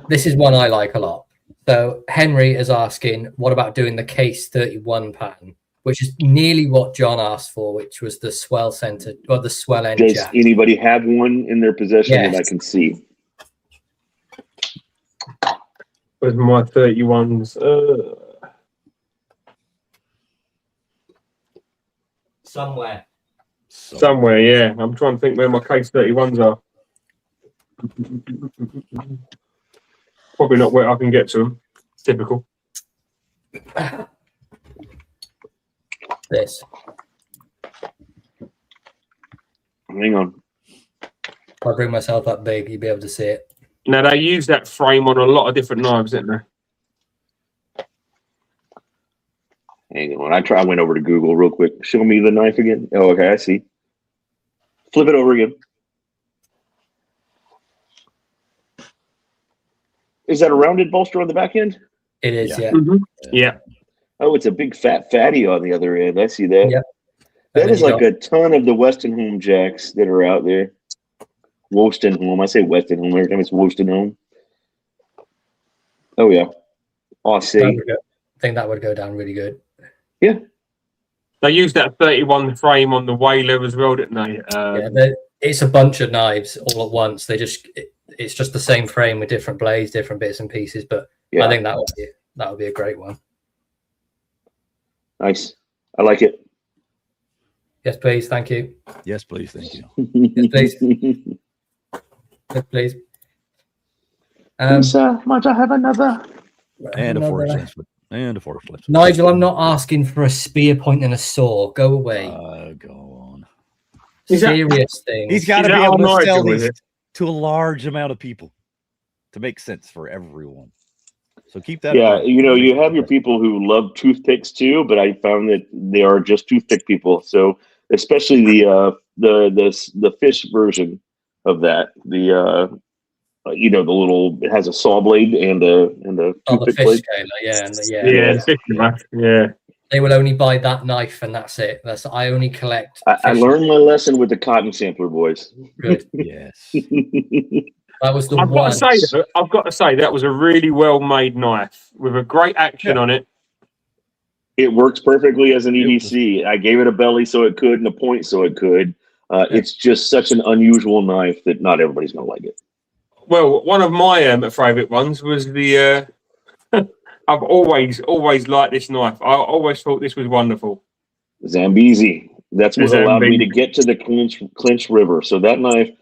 [SPEAKER 3] this is one I like a lot. So Henry is asking, what about doing the Case 31 pattern, which is nearly what John asked for, which was the swell center or the swell end
[SPEAKER 2] Does
[SPEAKER 3] jack.
[SPEAKER 2] anybody have one in their possession that I can see?
[SPEAKER 4] With my 31s,
[SPEAKER 3] somewhere.
[SPEAKER 4] Somewhere, yeah. I'm trying to think where my case 31s are. Probably not where I can get to them. Typical.
[SPEAKER 3] This.
[SPEAKER 2] Hang on.
[SPEAKER 3] If I bring myself up big, you'll be able to see it.
[SPEAKER 4] Now, they use that frame on a lot of different knives, didn't they?
[SPEAKER 2] Hang on. I went over to Google real quick. Show me the knife again. Oh, okay. I see. Flip it over again. Is that a rounded bolster on the back end?
[SPEAKER 3] It is, yeah.
[SPEAKER 4] Mm-hmm. Yeah.
[SPEAKER 2] Oh, it's a big fat fatty on the other end. I see that.
[SPEAKER 3] Yep.
[SPEAKER 2] That is like a ton of the Westonhome jacks that are out there. Wostenhome. I say Westonhome every time it's Wostenhome. Oh, yeah. Oh, see.
[SPEAKER 3] I think that would go down really good.
[SPEAKER 2] Yeah.
[SPEAKER 4] They use that 31 frame on the Whaler as well, didn't they?
[SPEAKER 3] It's a bunch of knives all at once. It's just the same frame with different blades, different bits and pieces. But
[SPEAKER 2] yeah.
[SPEAKER 3] I think that would be a great one.
[SPEAKER 2] Nice. I like it.
[SPEAKER 3] Yes, please. Thank you.
[SPEAKER 1] Yes, please. Thank you.
[SPEAKER 3] Yes, please. Yes, please.
[SPEAKER 2] Might I have another?
[SPEAKER 1] And a fork slice. And a fork slice.
[SPEAKER 3] Nigel, I'm not asking for a spear point and a saw. Go away.
[SPEAKER 1] Go on.
[SPEAKER 3] Serious things.
[SPEAKER 1] He's got to be able to sell these to a large amount of people to make sense for everyone. So keep that.
[SPEAKER 2] Yeah, you have your people who love toothpicks too, but I found that they are just toothpick people. So especially the fish version of that, the little, it has a saw blade and a toothpick
[SPEAKER 3] fish
[SPEAKER 2] blade.
[SPEAKER 3] Scaler,
[SPEAKER 4] yeah.
[SPEAKER 3] They will only buy that knife and that's it. I only collect.
[SPEAKER 2] I learned my lesson with the cotton sampler, boys.
[SPEAKER 3] Good.
[SPEAKER 1] Yes.
[SPEAKER 3] That was the
[SPEAKER 4] I've got to say that was a really well made knife with a great action on it.
[SPEAKER 2] It works perfectly as an EDC. I gave it a belly so it could and a point so it could. It's just such an unusual knife that not everybody's gonna like it.
[SPEAKER 4] Well, one of my favorite ones was the. I've always liked this knife. I always thought this was wonderful.
[SPEAKER 2] Zambezi. That's what allowed me to get to the Clinch River. So that knife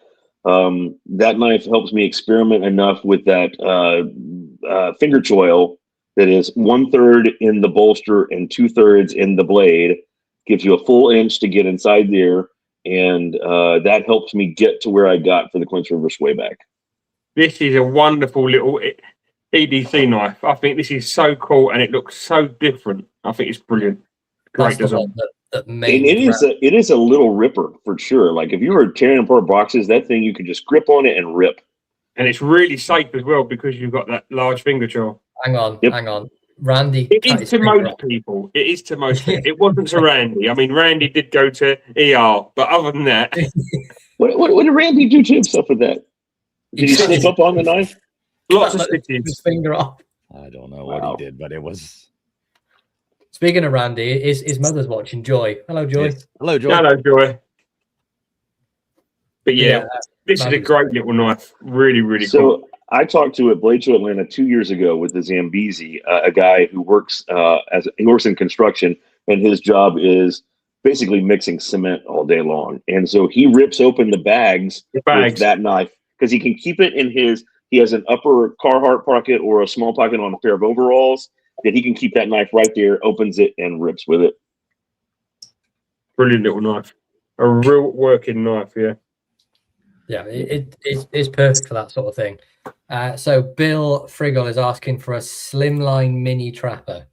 [SPEAKER 2] helps me experiment enough with that finger choil that is 1/3 in the bolster and 2/3 in the blade. Gives you a full inch to get inside there, and that helps me get to where I got for the Clinch River swayback.
[SPEAKER 4] This is a wonderful little EDC knife. I think this is so cool, and it looks so different. I think it's brilliant. Great design.
[SPEAKER 2] It is a little ripper for sure. Like if you were tearing apart boxes, that thing you could just grip on it and rip.
[SPEAKER 4] And it's really safe as well because you've got that large finger choil.
[SPEAKER 3] Hang on. Randy.
[SPEAKER 4] It is to most people. It is to most people. It wasn't to Randy. I mean, Randy did go to ER, but other than that.
[SPEAKER 2] What did Randy do to himself with that? Did he slip up on the knife?
[SPEAKER 4] Lots of stitches.
[SPEAKER 3] His finger off.
[SPEAKER 1] I don't know what he did, but it was.
[SPEAKER 3] Speaking of Randy, his mother's watching. Joy. Hello, Joy.
[SPEAKER 1] Yes. Hello, Joy.
[SPEAKER 4] Hello, Joy. But this is a great little knife. Really, really cool.
[SPEAKER 2] I talked to at Blade Show Atlanta 2 years ago with the Zambezi, a guy who works in construction, and his job is basically mixing cement all day long. And so he rips open the bags with that knife because he can keep it in his. He has an upper Carhartt pocket or a small pocket on a pair of overalls that he can keep that knife right there, opens it, and rips with it.
[SPEAKER 4] Brilliant little knife. A real working knife, yeah.
[SPEAKER 3] Yeah, it's perfect for that sort of thing. So Bill Friggle is asking for a slimline mini trapper.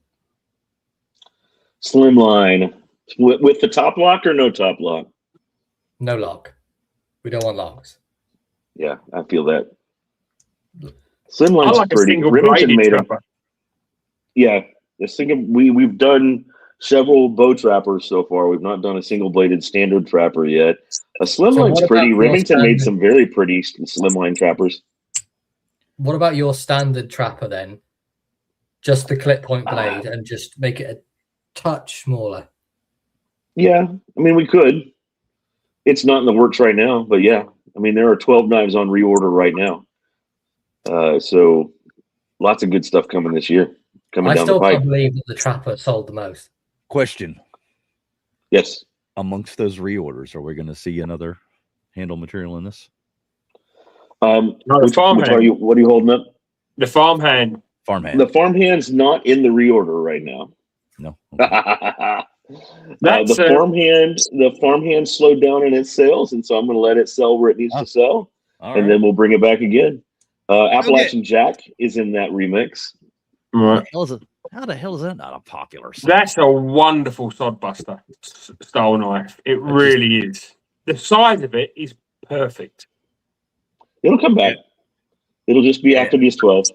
[SPEAKER 2] Slimline. With the top lock or no top lock?
[SPEAKER 3] No lock. We don't want locks.
[SPEAKER 2] Yeah, I feel that. Slimline's
[SPEAKER 4] like
[SPEAKER 2] pretty. Remington made them. Yeah, we've done several bow trappers so far. We've not done a single bladed standard trapper yet. A slimline's pretty. Remington made some very pretty slimline trappers.
[SPEAKER 3] What about your standard trapper then? Just the clip point blade and just make it a touch smaller.
[SPEAKER 2] Yeah, I mean we could. It's not in the works right now, but yeah, I mean there are 12 knives on reorder right now. So lots of good stuff coming this year. I
[SPEAKER 3] still can't believe that the trapper sold the most.
[SPEAKER 1] Question.
[SPEAKER 2] Yes.
[SPEAKER 1] amongst those reorders, are we going to see another handle material in this?
[SPEAKER 4] No, the
[SPEAKER 2] Which
[SPEAKER 4] farmhand.
[SPEAKER 2] are you? What are you holding up?
[SPEAKER 4] The farmhand.
[SPEAKER 1] Farmhand.
[SPEAKER 2] The farmhand's not in the reorder right now.
[SPEAKER 1] No. Okay.
[SPEAKER 2] The farmhand slowed down in its sales, and so I'm going to let it sell where it needs to sell, and then we'll bring it back again. Appalachian Jack is in that remix.
[SPEAKER 4] Right.
[SPEAKER 1] How the hell is that not a popular song?
[SPEAKER 4] That's a wonderful sodbuster style knife. It really is. The size of it is perfect.
[SPEAKER 2] It'll come back. It'll just be after these 12.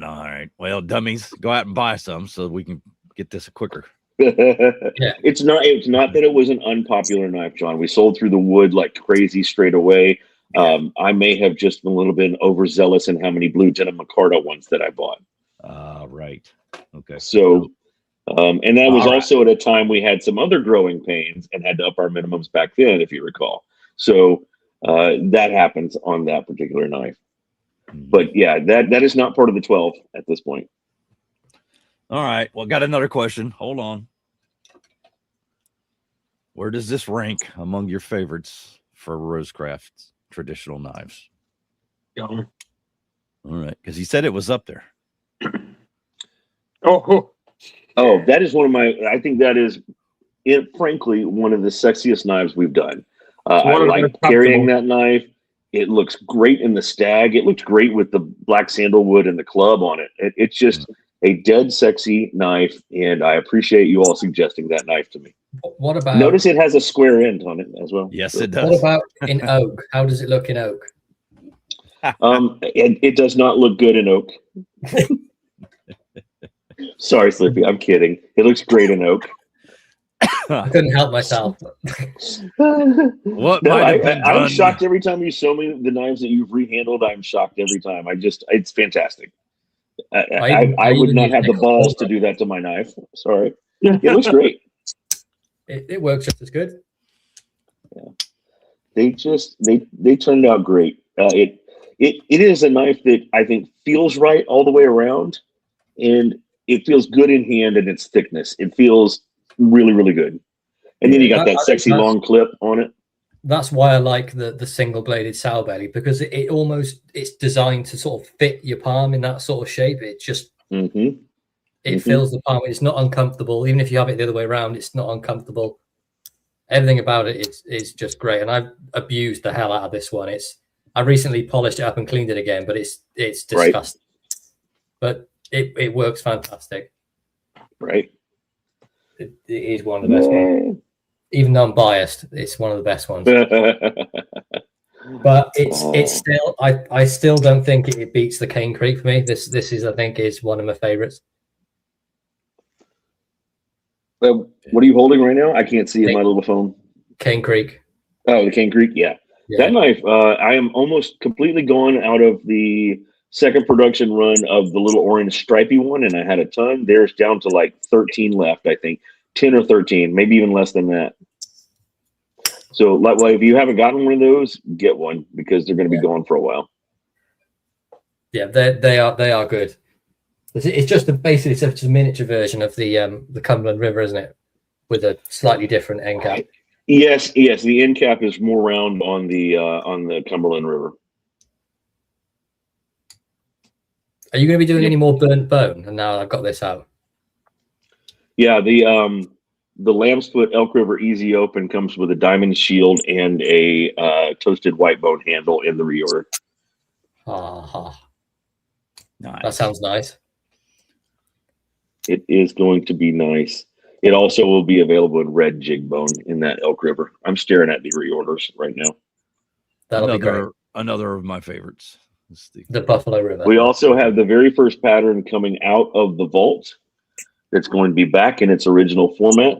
[SPEAKER 1] All right. Well, dummies, go out and buy some so we can get this quicker.
[SPEAKER 2] It's not that it was an unpopular knife, John. We sold through the wood like crazy straight away. I may have just been a little bit overzealous in how many blue denim micarta ones that I bought.
[SPEAKER 1] Right. Okay.
[SPEAKER 2] So, and that was also at a time we had some other growing pains and had to up our minimums back then, if you recall. So that happens on that particular knife. But yeah, that is not part of the 12 at this point.
[SPEAKER 1] All right. Well, got another question. Hold on. Where does this rank among your favorites for RoseCraft traditional knives?
[SPEAKER 4] Yeah.
[SPEAKER 1] All right. Because he said it was up there.
[SPEAKER 2] Oh, that is one of my, I think that is, frankly, one of the sexiest knives we've done. I like carrying that knife. It looks great in the stag. It looks great with the black sandalwood and the club on it. It's just a dead sexy knife, and I appreciate you all suggesting that knife to me.
[SPEAKER 3] What about?
[SPEAKER 2] Notice it has a square end on it as well.
[SPEAKER 1] Yes, it does.
[SPEAKER 3] What about in oak? How does it look in oak?
[SPEAKER 2] It does not look good in oak. Sorry, Slippy. I'm kidding. It looks great in oak.
[SPEAKER 3] I couldn't help myself.
[SPEAKER 1] What?
[SPEAKER 2] No, I'm shocked every time you show me the knives that you've rehandled. I'm shocked every time. It's fantastic. I would not have the balls to do that to my knife. Sorry. It looks great.
[SPEAKER 3] It works just as good.
[SPEAKER 2] Yeah. They turned out great. It is a knife that I think feels right all the way around, and it feels good in hand in its thickness. It feels really, really good. And then you got that sexy long clip on it.
[SPEAKER 3] That's why I like the single bladed sow belly, because it's designed to sort of fit your palm in that sort of shape. It just it fills the palm. It's not uncomfortable. Even if you have it the other way around, it's not uncomfortable. Everything about it is just great. And I've abused the hell out of this one. I recently polished it up and cleaned it again, but it's disgusting. Right. But it works fantastic.
[SPEAKER 2] Right.
[SPEAKER 3] It is one of the best ones. Even though I'm biased, it's one of the best ones. But it's still, I still don't think it beats the Cane Creek for me. This is, I think, is one of my favorites.
[SPEAKER 2] What are you holding right now? I can't see in my little phone.
[SPEAKER 3] Cane Creek.
[SPEAKER 2] Oh, the Cane Creek, yeah. That knife, I am almost completely gone out of the second production run of the little orange stripy one, and I had a ton. There's down to like 13 left, I think. 10 or 13, maybe even less than that. So, like, if you haven't gotten one of those, get one, because they're going to be going for a while.
[SPEAKER 3] Yeah, they are good. It's just basically it's just a miniature version of the Cumberland River, isn't it? With a slightly different end cap.
[SPEAKER 2] Yes. The end cap is more round on the Cumberland River.
[SPEAKER 3] Are you going to be doing any more burnt bone? And now I've got this out.
[SPEAKER 2] Yeah, the Lamb's Foot Elk River Easy Open comes with a diamond shield and a toasted white bone handle in the reorder.
[SPEAKER 3] Nice. That sounds nice.
[SPEAKER 2] It is going to be nice. It also will be available in red jig bone in that Elk River. I'm staring at the reorders right now.
[SPEAKER 3] That'll be great.
[SPEAKER 1] Another of my favorites.
[SPEAKER 3] The Buffalo River.
[SPEAKER 2] We also have the very first pattern coming out of the vault. That's going to be back in its original format,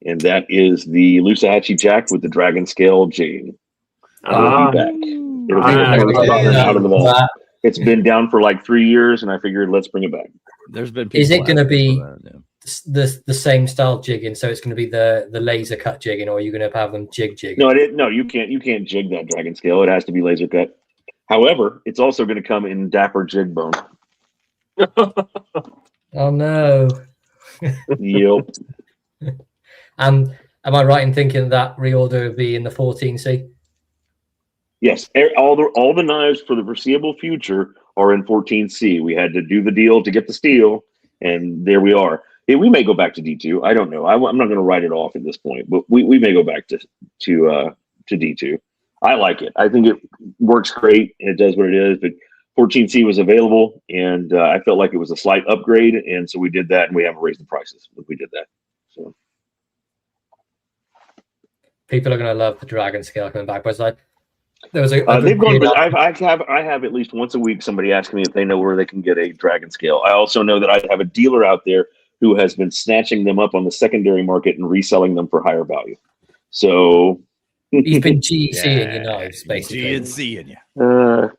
[SPEAKER 2] and that is the Lusahatchee Jack with the dragon scale jigging. It'll be back. It'll be the first pattern out of the vault. It's been down for like 3 years, and I figured let's bring it back.
[SPEAKER 1] There's been.
[SPEAKER 3] Is it going to be the same style jigging? So it's going to be the laser cut jigging, or are you going to have them jig?
[SPEAKER 2] No, no, you can't jig that dragon scale. It has to be laser cut. However, it's also going to come in dapper jig bone.
[SPEAKER 3] Oh no.
[SPEAKER 2] Yep.
[SPEAKER 3] And Am I right in thinking that reorder would be in the 14C?
[SPEAKER 2] Yes, all the knives for the foreseeable future are in 14C. We had to do the deal to get the steel, and there we are. We may go back to D2. I don't know. I'm not going to write it off at this point, but we may go back to D2. I like it. I think it works great, and it does what it is. But 14C was available, and I felt like it was a slight upgrade, and so we did that, and we haven't raised the prices, but we did that. So
[SPEAKER 3] people are going to love the Dragon scale coming back. But like, there was
[SPEAKER 2] they've gone. But I have at least once a week somebody asking me if they know where they can get a Dragon scale. I also know that I have a dealer out there who has been snatching them up on the secondary market and reselling them for higher value. So
[SPEAKER 3] he's been GCing your knives, basically.
[SPEAKER 1] GCing you.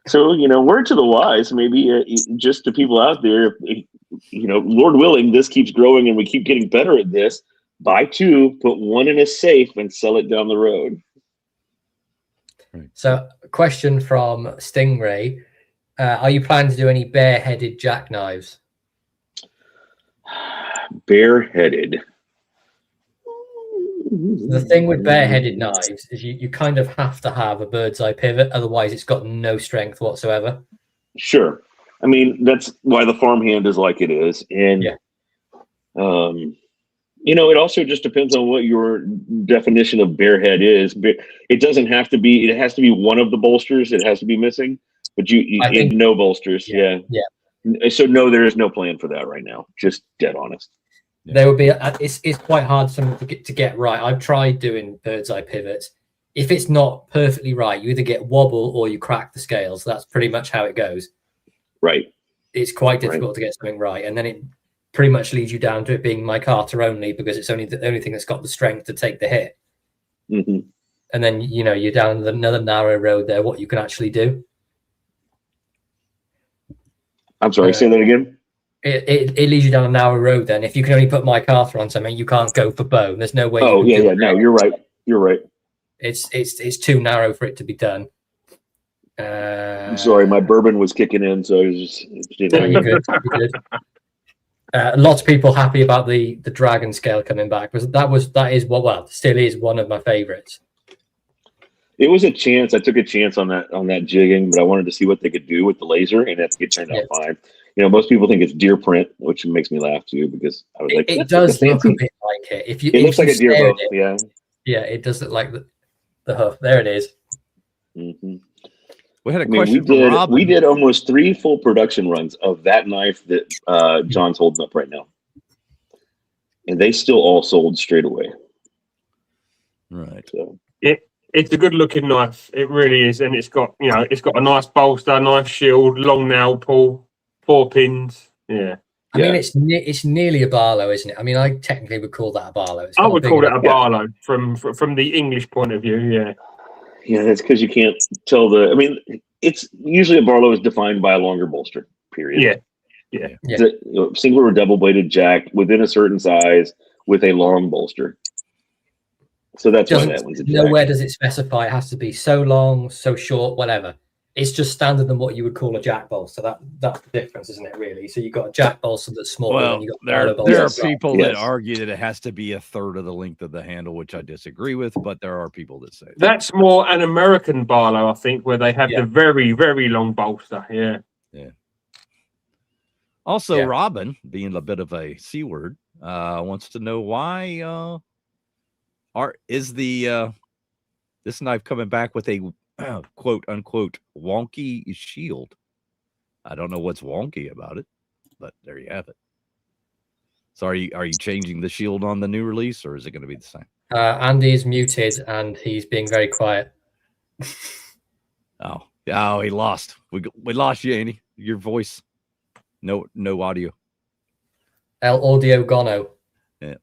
[SPEAKER 2] So, word to the wise, maybe just to people out there, Lord willing, this keeps growing and we keep getting better at this. Buy 2, put 1 in a safe, and sell it down the road.
[SPEAKER 3] So, a question from Stingray. Are you planning to do any bare-headed jackknives?
[SPEAKER 2] Bareheaded.
[SPEAKER 3] The thing with bare-headed knives is you kind of have to have a bird's eye pivot, otherwise it's got no strength whatsoever.
[SPEAKER 2] Sure. I mean, that's why the farmhand is like it is. And, it also just depends on what your definition of barehead is. It doesn't have to be, it has to be one of the bolsters. It has to be missing, but no bolsters. Yeah. So no, there is no plan for that right now. Just dead honest.
[SPEAKER 3] There would be it's quite hard to get right. I've tried doing bird's eye pivots. If it's not perfectly right, you either get wobble or you crack the scales. That's pretty much how it goes.
[SPEAKER 2] Right.
[SPEAKER 3] It's quite difficult to get something right, and then it pretty much leads you down to it being micarta only, because it's only the only thing that's got the strength to take the hit.
[SPEAKER 2] Mm-hmm.
[SPEAKER 3] And then you're down another narrow road there. What you can actually do.
[SPEAKER 2] I'm sorry. Say that again.
[SPEAKER 3] It leads you down a narrow road. Then, if you can only put micarta on something, you can't go for bone. There's no way.
[SPEAKER 2] Oh yeah. No, you're right. You're right.
[SPEAKER 3] It's too narrow for it to be done.
[SPEAKER 2] I'm sorry, my bourbon was kicking in, so I was just.
[SPEAKER 3] You're good. You're good. Lots of people happy about the Dragon scale coming back, because still is one of my favorites.
[SPEAKER 2] It was a chance. I took a chance on that jigging, but I wanted to see what they could do with the laser, and it turned out fine. Most people think it's deer print, which makes me laugh too, because I was like,
[SPEAKER 3] it does look a bit like it.
[SPEAKER 2] It looks like a deer hoof. Yeah,
[SPEAKER 3] it does look like the hoof. There it is.
[SPEAKER 2] Mm-hmm.
[SPEAKER 1] We had a question.
[SPEAKER 2] We did almost 3 full production runs of that knife that John's holding up right now, and they still all sold straight away.
[SPEAKER 1] Right.
[SPEAKER 2] So
[SPEAKER 4] it's a good looking knife. It really is, and it's got a nice bolster, nice shield, long nail pull, 4 pins. Yeah.
[SPEAKER 3] I mean, it's nearly a Barlow, isn't it? I mean, I technically would call that a Barlow.
[SPEAKER 4] I would call it a Barlow from the English point of view. Yeah.
[SPEAKER 2] Yeah, that's because you can't tell I mean, it's usually a Barlow is defined by a longer bolster. Period.
[SPEAKER 4] Yeah.
[SPEAKER 2] Single or double bladed jack within a certain size with a long bolster. So that's why that one's a jack.
[SPEAKER 3] Nowhere does it specify it has to be so long, so short, whatever. It's just standard than what you would call a jack bolster. That's the difference, isn't it, really? So you've got a jack bolster that's small.
[SPEAKER 1] Well,
[SPEAKER 3] and you've got
[SPEAKER 1] there are people that argue that it has to be a third of the length of the handle, which I disagree with, but there are people that say
[SPEAKER 4] that's more an American Barlow, I think, where they have the very, very long bolster. Yeah.
[SPEAKER 1] Also, Robin, being a bit of a C word, wants to know why is this knife coming back with a quote unquote wonky shield. I don't know what's wonky about it, but there you have it. So are you changing the shield on the new release, or is it going to be the same?
[SPEAKER 3] Andy is muted and he's being very quiet.
[SPEAKER 1] Oh, he lost. We lost you, Andy. Your voice, no audio.
[SPEAKER 3] El audio gono.
[SPEAKER 4] Yeah.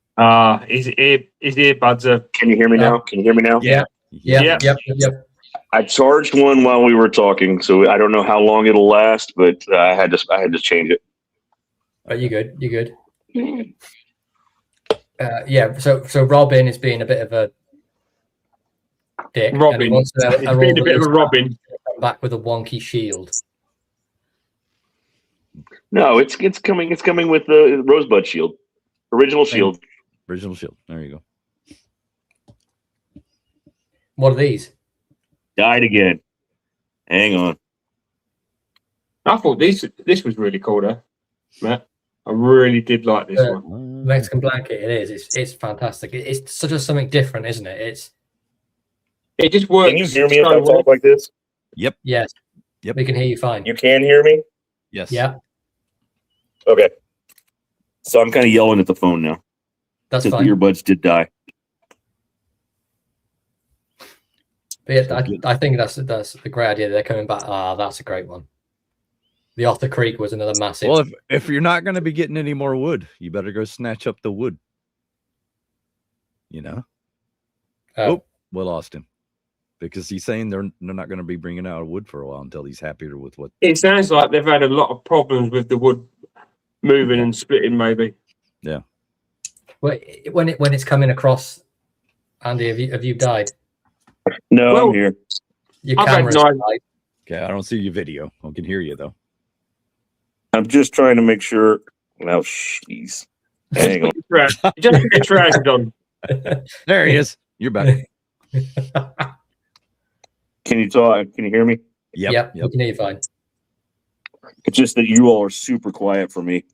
[SPEAKER 4] His earbuds are.
[SPEAKER 2] Can you hear me now? Can you hear me now?
[SPEAKER 3] Yeah. Yep.
[SPEAKER 2] I charged one while we were talking, so I don't know how long it'll last, but I had to change it.
[SPEAKER 3] Oh, you good? You good? So Robin is being a bit of a dick.
[SPEAKER 4] Robin,
[SPEAKER 3] he wants to
[SPEAKER 4] being a bit of a Robin.
[SPEAKER 3] Come back with a wonky shield.
[SPEAKER 2] No, it's coming. It's coming with the Rosebud shield, original shield.
[SPEAKER 1] Original shield. There you go.
[SPEAKER 3] What are these?
[SPEAKER 6] Died again. Hang on.
[SPEAKER 4] I thought this was really cool, though, Matt. I really did like this one.
[SPEAKER 3] Mexican blanket. It is. It's fantastic. It's such a something different, isn't it?
[SPEAKER 4] It just works.
[SPEAKER 6] Can you hear me if I talk like this?
[SPEAKER 1] Yep.
[SPEAKER 3] Yes.
[SPEAKER 1] Yep.
[SPEAKER 3] We can hear you fine.
[SPEAKER 6] You can hear me?
[SPEAKER 1] Yes.
[SPEAKER 3] Yeah.
[SPEAKER 6] Okay. So I'm kind of yelling at the phone now.
[SPEAKER 3] That's
[SPEAKER 6] Since
[SPEAKER 3] fine.
[SPEAKER 6] the earbuds did die.
[SPEAKER 3] But yeah, I think that's the great idea. They're coming back. That's a great one. The Otter Creek was another massive.
[SPEAKER 1] Well, if you're not going to be getting any more wood, you better go snatch up the wood. You know. Oh, we lost him because he's saying they're not going to be bringing out wood for a while until he's happier with what.
[SPEAKER 4] It sounds like they've had a lot of problems with the wood moving and splitting, maybe.
[SPEAKER 1] Yeah.
[SPEAKER 3] Well, when it's coming across, Andy, have you died?
[SPEAKER 6] No,
[SPEAKER 4] Well,
[SPEAKER 6] I'm here.
[SPEAKER 3] Your
[SPEAKER 4] I've had
[SPEAKER 3] camera's
[SPEAKER 4] nine.
[SPEAKER 3] died.
[SPEAKER 1] Okay, I don't see your video. I can hear you though.
[SPEAKER 6] I'm just trying to make sure. Oh, jeez. Hang on.
[SPEAKER 4] Just get your trash done.
[SPEAKER 1] There he is. You're back.
[SPEAKER 6] Can you talk? Can you hear me?
[SPEAKER 3] Yep. We can hear you fine.
[SPEAKER 6] It's just that you all are super quiet for me.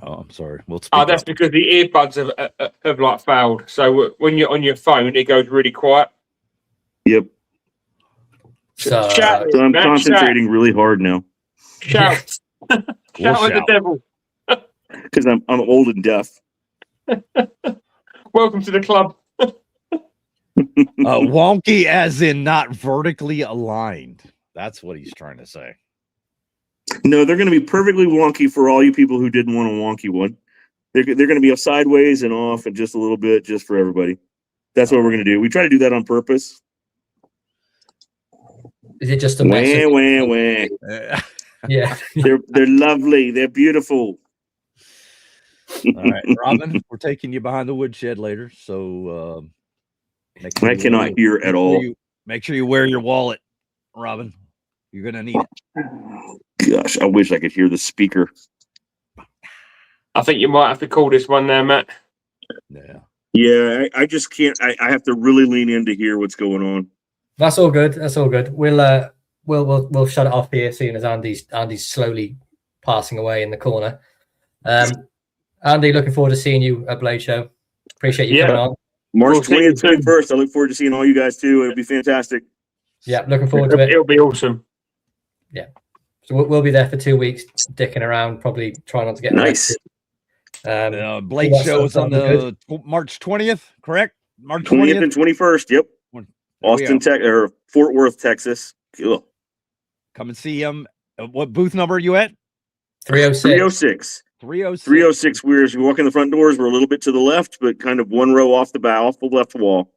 [SPEAKER 1] Oh, I'm sorry. We'll speak
[SPEAKER 4] That's
[SPEAKER 1] up.
[SPEAKER 4] because the earbuds have like failed. So when you're on your phone, it goes really quiet.
[SPEAKER 6] Yep.
[SPEAKER 3] So,
[SPEAKER 4] Shout,
[SPEAKER 6] So I'm
[SPEAKER 4] Matt,
[SPEAKER 6] concentrating really hard now
[SPEAKER 4] Shout. Shout at the devil.
[SPEAKER 6] because I'm old and deaf.
[SPEAKER 4] Welcome to the club.
[SPEAKER 1] Wonky as in not vertically aligned. That's what he's trying to say.
[SPEAKER 6] No, they're going to be perfectly wonky for all you people who didn't want a wonky one. They're going to be a sideways and off and just a little bit just for everybody. That's what we're going to do. We try to do that on purpose.
[SPEAKER 3] is it just a
[SPEAKER 6] Wah.
[SPEAKER 3] Yeah.
[SPEAKER 6] They're lovely. They're beautiful.
[SPEAKER 1] All right, Robin, we're taking you behind the woodshed later. So
[SPEAKER 6] I cannot hear at all.
[SPEAKER 1] Make sure you wear your wallet, Robin. You're going to need it.
[SPEAKER 6] Gosh, I wish I could hear the speaker.
[SPEAKER 4] I think you might have to call this one there, Matt.
[SPEAKER 1] Yeah.
[SPEAKER 6] Yeah, I just can't. I have to really lean in to hear what's going on.
[SPEAKER 3] That's all good. We'll shut it off here, seeing as Andy's slowly passing away in the corner. Andy, looking forward to seeing you at Blade Show. Appreciate you coming on.
[SPEAKER 6] March 20th, 21st. I look forward to seeing all you guys too. It'll be fantastic.
[SPEAKER 3] Yeah, looking forward to it.
[SPEAKER 4] It'll be awesome.
[SPEAKER 3] Yeah. So we'll be there for 2 weeks, dicking around, probably trying not to get
[SPEAKER 6] Nice.
[SPEAKER 1] Blade Show is on the March 20th, correct? March
[SPEAKER 6] 20th and 21st. Yep. Austin, or Fort Worth, Texas. Cool.
[SPEAKER 1] Come and see him. What booth number are you at?
[SPEAKER 3] 306.
[SPEAKER 6] 306. You walk in the front doors. We're a little bit to the left, but kind of one row off the left wall.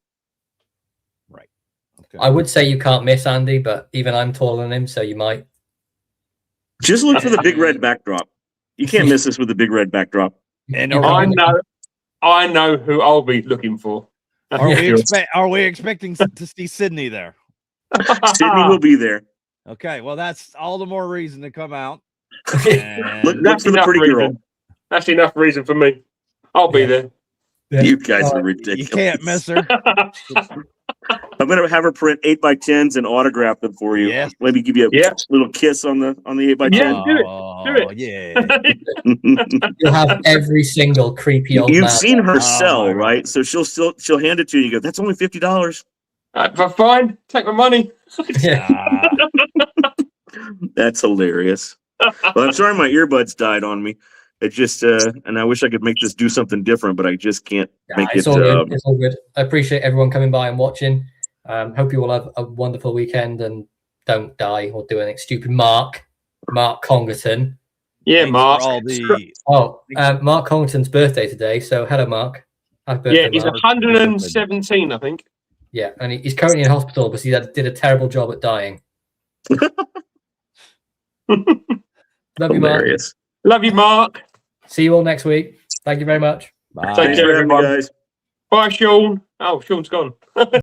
[SPEAKER 1] Right. Okay.
[SPEAKER 3] I would say you can't miss Andy, but even I'm taller than him, so you might.
[SPEAKER 6] Just look for the big red backdrop. You can't miss this with the big red backdrop.
[SPEAKER 1] And
[SPEAKER 4] I know who I'll be looking for.
[SPEAKER 1] are we expecting to see Sydney there?
[SPEAKER 6] Sydney will be there.
[SPEAKER 1] Okay, well, that's all the more reason to come out.
[SPEAKER 6] Look for the pretty girl.
[SPEAKER 4] That's enough reason for me. I'll be there.
[SPEAKER 6] You guys are ridiculous.
[SPEAKER 1] You can't miss her.
[SPEAKER 6] I'm gonna have her print 8x10s and autograph them for you.
[SPEAKER 1] Yes.
[SPEAKER 6] Maybe give you a little kiss on the 8x10.
[SPEAKER 4] Yeah, do it.
[SPEAKER 1] Yeah.
[SPEAKER 3] You'll have every single creepy old
[SPEAKER 6] You've
[SPEAKER 3] man.
[SPEAKER 6] seen her
[SPEAKER 1] Oh,
[SPEAKER 6] sell,
[SPEAKER 1] my
[SPEAKER 6] right? So she'll hand it to you. You go, that's only $50.
[SPEAKER 4] Fine, take my money.
[SPEAKER 3] Yeah.
[SPEAKER 6] That's hilarious. Well, I'm sorry my earbuds died on me. It just and I wish I could make this do something different, but I just can't make
[SPEAKER 3] It's
[SPEAKER 6] it.
[SPEAKER 3] all good. It's all good. I appreciate everyone coming by and watching. Hope you all have a wonderful weekend and don't die or do anything stupid. Mark Congerton.
[SPEAKER 4] Yeah, Mark.
[SPEAKER 3] Mark Congerton's birthday today. So hello, Mark. Happy birthday,
[SPEAKER 4] Yeah, he's
[SPEAKER 3] Mark.
[SPEAKER 4] 117, I think.
[SPEAKER 3] Yeah, and he's currently in hospital because he did a terrible job at dying. Love you, Mark.
[SPEAKER 6] Hilarious.
[SPEAKER 4] Love you, Mark.
[SPEAKER 3] See you all next week. Thank you very much.
[SPEAKER 1] Bye.
[SPEAKER 4] Take care, everyone.
[SPEAKER 6] Guys.
[SPEAKER 4] Bye, Sean. Oh, Sean's gone.